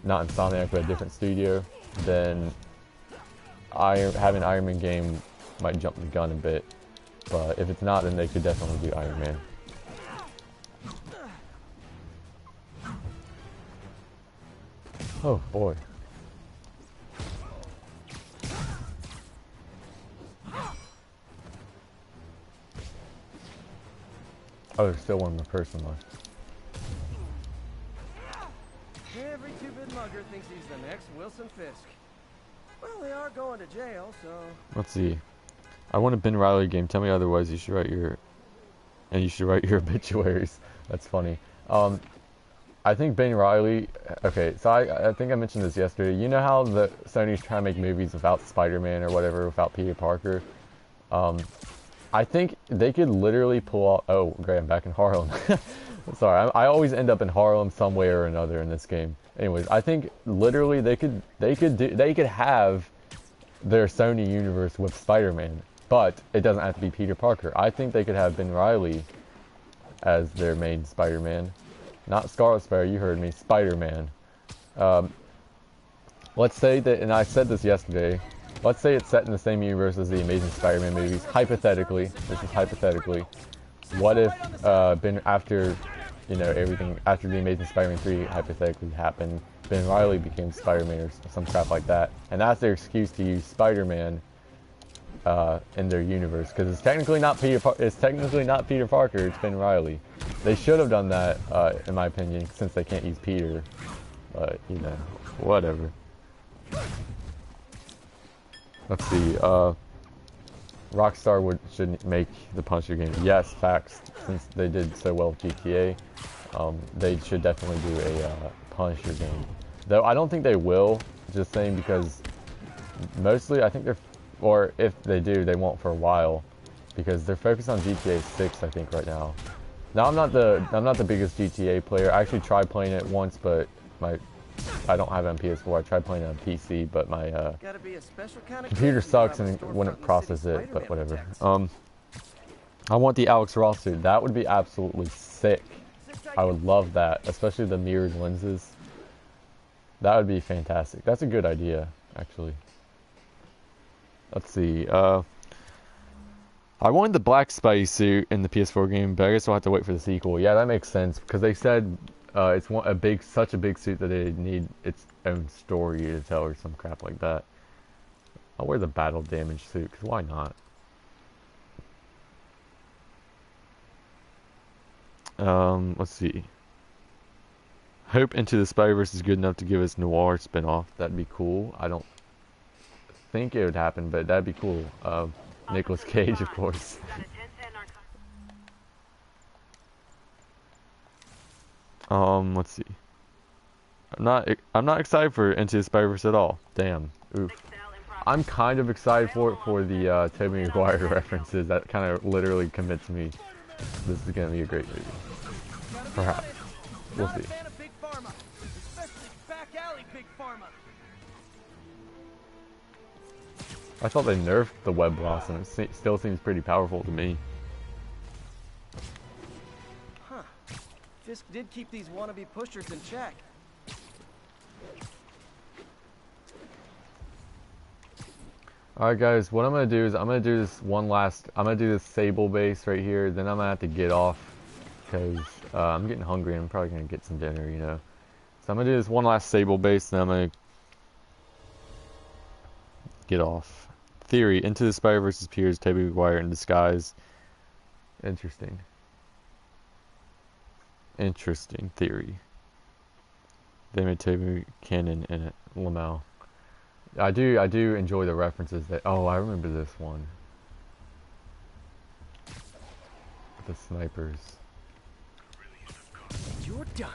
not Insomniac but a different studio, then having an Iron Man game might jump the gun a bit. But if it's not, then they could definitely do Iron Man. Oh boy. Oh, there's still one more person left. Every two-bit mugger thinks he's the next Wilson Fisk. Well, they are going to jail, so... Let's see. I want a Ben Riley game. Tell me otherwise. You should write your... And you should write your obituaries. That's funny. I think Ben Riley... Okay, so I think I mentioned this yesterday. You know how the Sony's trying to make movies without Spider-Man or whatever, without Peter Parker? I think they could literally pull off... Oh, great, I'm back in Harlem. Sorry, I always end up in Harlem some way or another in this game. Anyways, I think literally they could have their Sony universe with Spider-Man, but it doesn't have to be Peter Parker. I think they could have Ben Riley as their main Spider-Man. Not Scarlet Spider, you heard me, Spider-Man. Let's say that, and I said this yesterday, let's say it's set in the same universe as the Amazing Spider-Man movies. Hypothetically, this is hypothetically. What if, after, you know, everything, after the Amazing Spider-Man 3 hypothetically happened, Ben Riley became Spider-Man or some crap like that. And that's their excuse to use Spider-Man in their universe, because it's technically not Peter Parker, it's Ben Riley. They should have done that, in my opinion, since they can't use Peter. But, you know, whatever. Let's see, Rockstar should make the Punisher game. Yes, facts. Since they did so well with GTA, they should definitely do a Punisher game. Though I don't think they will, just saying, because mostly I think they're, or if they do, they won't for a while, because they're focused on GTA 6, I think, right now. Now I'm not the biggest GTA player. I actually tried playing it once, but I don't have it on PS4. I tried playing it on PC, but my computer sucks and it wouldn't process it, but whatever. I want the Alex Ross suit. That would be absolutely sick. I would love that, especially the mirrored lenses. That would be fantastic. That's a good idea, actually. Let's see. I wanted the black Spidey suit in the PS4 game, but I guess we'll have to wait for the sequel. Yeah, that makes sense, because they said it's such a big suit that they need its own story to tell or some crap like that. I'll wear the battle damage suit, because why not? Let's see. Hope Into the Spider-Verse is good enough to give us noir spinoff. That'd be cool. I don't think it would happen, but that'd be cool. Nicolas Cage, of course. Let's see. I'm not excited for Into the Spider-Verse at all. Damn. Oof. I'm kind of excited for it for the Tobey Maguire references. That kind of literally convinced me this is gonna be a great movie. Perhaps. We'll see. I thought they nerfed the Web Blossom. It still seems pretty powerful to me. Huh. Fisk did keep these wannabe pushers in check. Alright guys, what I'm going to do is I'm going to do this I'm going to do this Sable base right here, then I'm going to have to get off, because I'm getting hungry and I'm probably going to get some dinner, you know. So I'm going to do this one last Sable base, then I'm going to get off. Theory, Into the Spider-Verse appears Tobey Maguire in disguise. Interesting. Interesting theory. They made Tobey canon in it. Lamau. I do enjoy the references that. Oh, I remember this one. The snipers. You're done.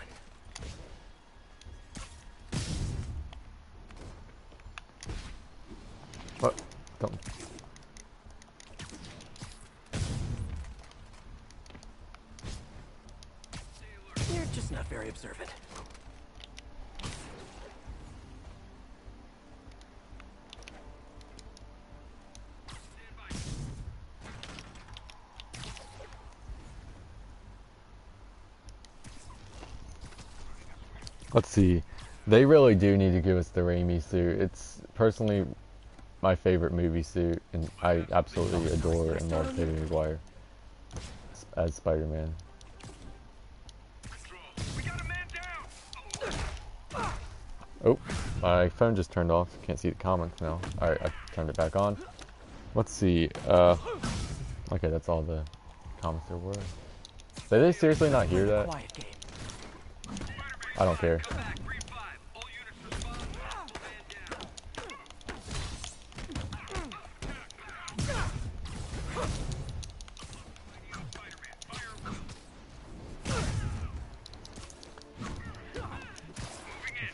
What? Don't. You're just not very observant. Let's see. They really do need to give us the Raimi suit. It's personally my favorite movie suit, and I absolutely adore and love Tobey Maguire as Spider-Man. Oh, my phone just turned off. Can't see the comments now. Alright, I turned it back on. Let's see. Okay, that's all the comments there were. Did they seriously not hear that? I don't care.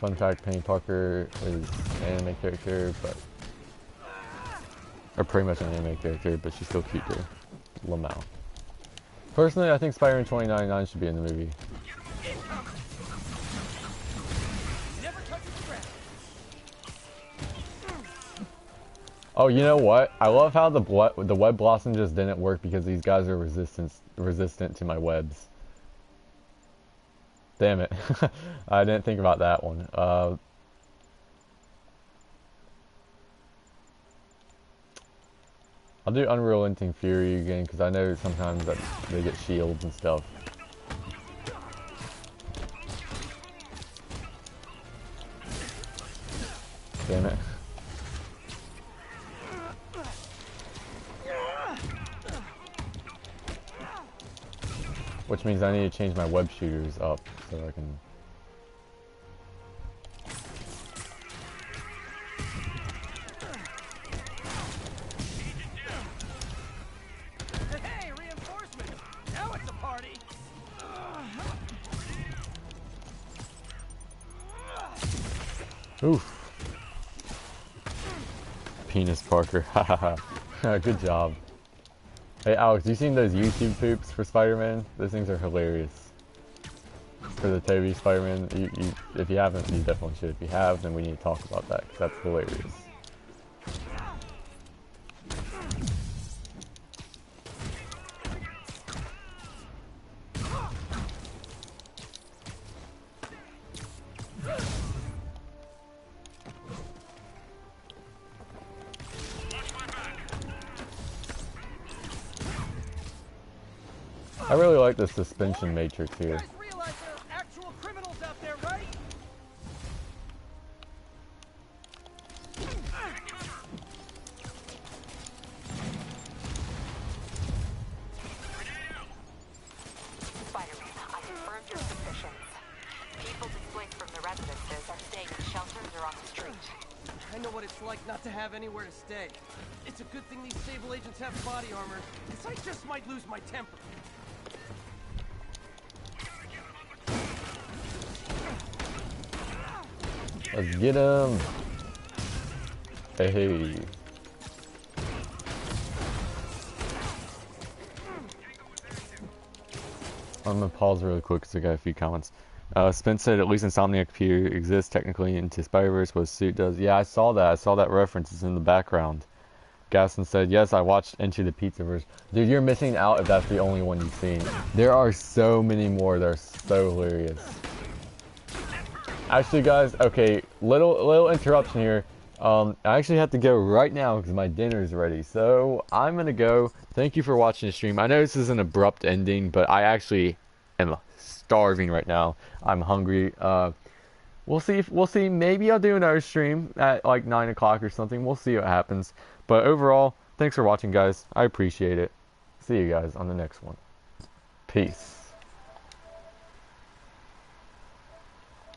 Fun fact, Penny Parker is an anime character, but... or pretty much an anime character, but she's still cute too. Lamau. Personally, I think Spider-Man 2099 should be in the movie. Oh, you know what? I love how the web blossom just didn't work because these guys are resistant to my webs. Damn it. I didn't think about that one. I'll do Unreal Engine Fury again because I know sometimes that they get shields and stuff. Damn it. Which means I need to change my web shooters up so I can... Hey, reinforcements! Now it's a party! Oof. Penis Parker. Hahaha. Good job. Hey Alex, you seen those YouTube poops for Spider-Man? Those things are hilarious. For the Tobey Spider-Man. If you haven't, you definitely should. If you have, then we need to talk about that, because that's hilarious. I really like the suspension matrix here. You guys realize there are actual criminals out there, right? Spider-Man, I confirmed your suspicions. People displaced from the residences are staying in shelters or on the street. I know what it's like not to have anywhere to stay. It's a good thing these Sable agents have body armor, because I just might lose my temper. Let's get him. Hey. I'm gonna pause really quick because I got a few comments. Spence said at least Insomniac Computer exists technically into Spider-Verse. What suit does? Yeah, I saw that. I saw that reference. It's in the background. Gaston said, yes, I watched Into the Pizzaverse. Dude, you're missing out if that's the only one you've seen. There are so many more that are so hilarious. Actually, guys, okay, little interruption here. I actually have to go right now because my dinner's ready. So I'm gonna go. Thank you for watching the stream. I know this is an abrupt ending, but I actually am starving right now. I'm hungry. We'll see. Maybe I'll do another stream at like 9 o'clock or something. We'll see what happens. But overall, thanks for watching, guys. I appreciate it. See you guys on the next one. Peace.